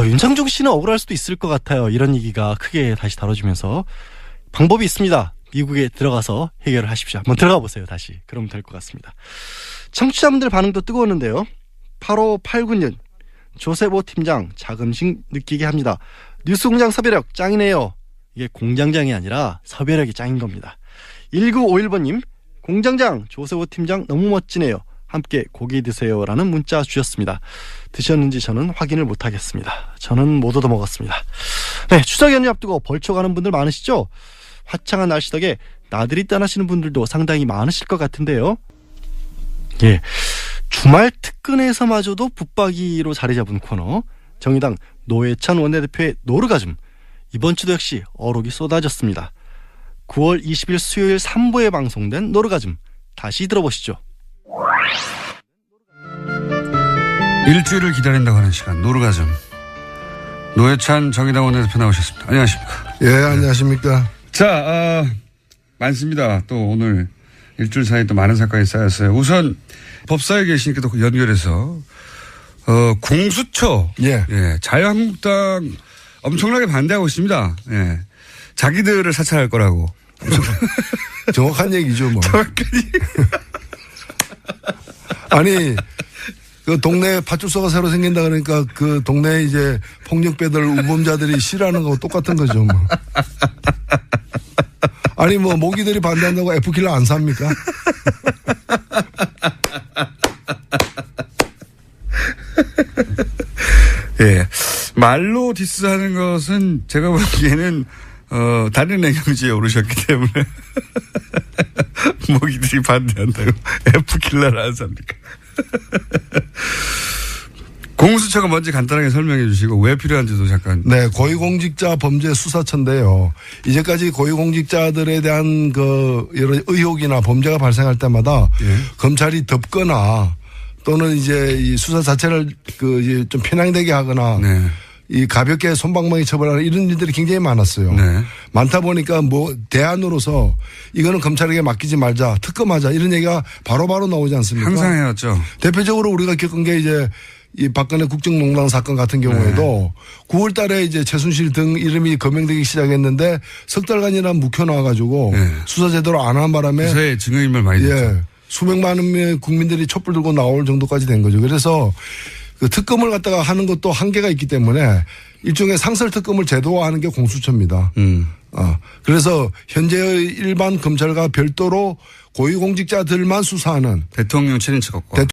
윤창중 씨는 억울할 수도 있을 것 같아요. 이런 얘기가 크게 다시 다뤄지면서 방법이 있습니다. 미국에 들어가서 해결을 하십시오. 한번 들어가 보세요. 다시. 그러면 될 것 같습니다. 청취자분들 반응도 뜨거웠는데요. 8589년 조세보 팀장 자긍심 느끼게 합니다. 뉴스공장 섭외력 짱이네요. 이게 공장장이 아니라 섭외력이 짱인 겁니다. 1951번님 공장장 조세보 팀장 너무 멋지네요. 함께 고기 드세요라는 문자 주셨습니다. 드셨는지 저는 확인을 못하겠습니다. 저는 못 얻어먹었습니다. 네, 추석 연휴 앞두고 벌초가는 분들 많으시죠? 화창한 날씨 덕에 나들이 떠나시는 분들도 상당히 많으실 것 같은데요. 예, 주말 특근에서마저도 붙박이로 자리 잡은 코너 정의당 노회찬 원내대표의 노르가즘. 이번 주도 역시 어록이 쏟아졌습니다. 9월 20일 수요일 3부에 방송된 노르가즘 다시 들어보시죠. 일주일을 기다린다고 하는 시간 노르가즘. 노회찬 정의당 원내대표 나오셨습니다. 안녕하십니까? 예, 안녕하십니까? 자, 많습니다. 또 오늘 일주일 사이에 또 많은 사건이 쌓였어요. 우선 법사에 계시니까 또 연결해서 공수처, 자유한국당 엄청나게 반대하고 있습니다. 예, 자기들을 사찰할 거라고. 정확한 얘기죠, 뭐. 아니, 그 동네에 파출소가 새로 생긴다 그러니까 그 동네에 이제 폭력배들, 우범자들이 싫어하는 거하고 똑같은 거죠, 뭐. 아니, 뭐, 모기들이 반대한다고 F킬러 안 삽니까? 예. 말로 디스하는 것은 제가 보기에는, 다른 애경지에 오르셨기 때문에. 모기들이 반대한다고 F킬러를 안 삽니까? 공수처가 뭔지 간단하게 설명해 주시고 왜 필요한지도 잠깐. 네, 고위공직자 범죄 수사처인데요. 이제까지 고위공직자들에 대한 그 여러 의혹이나 범죄가 발생할 때마다 검찰이 덮거나 또는 이제 이 수사 자체를 그 이제 좀 편향되게 하거나 이 가볍게 솜방망이 처벌하는 이런 일들이 굉장히 많았어요. 많다 보니까 뭐 대안으로서 이거는 검찰에게 맡기지 말자, 특검하자 이런 얘기가 바로바로 나오지 않습니까? 항상 해왔죠. 대표적으로 우리가 겪은 게 이제 이 박근혜 국정농단 사건 같은 경우에도 9월 달에 이제 최순실 등 이름이 거명되기 시작했는데 석 달간이나 묵혀놔가지고 수사 제대로 안 한 바람에 수사에 증거인멸 많이 됐죠. 수백만 명의 국민들이 촛불 들고 나올 정도까지 된 거죠. 그래서 그 특검을 갖다가 하는 것도 한계가 있기 때문에 일종의 상설 특검을 제도화하는 게 공수처입니다. 그래서 현재의 일반 검찰과 별도로 고위공직자들만 수사하는 대통령 친인척 없고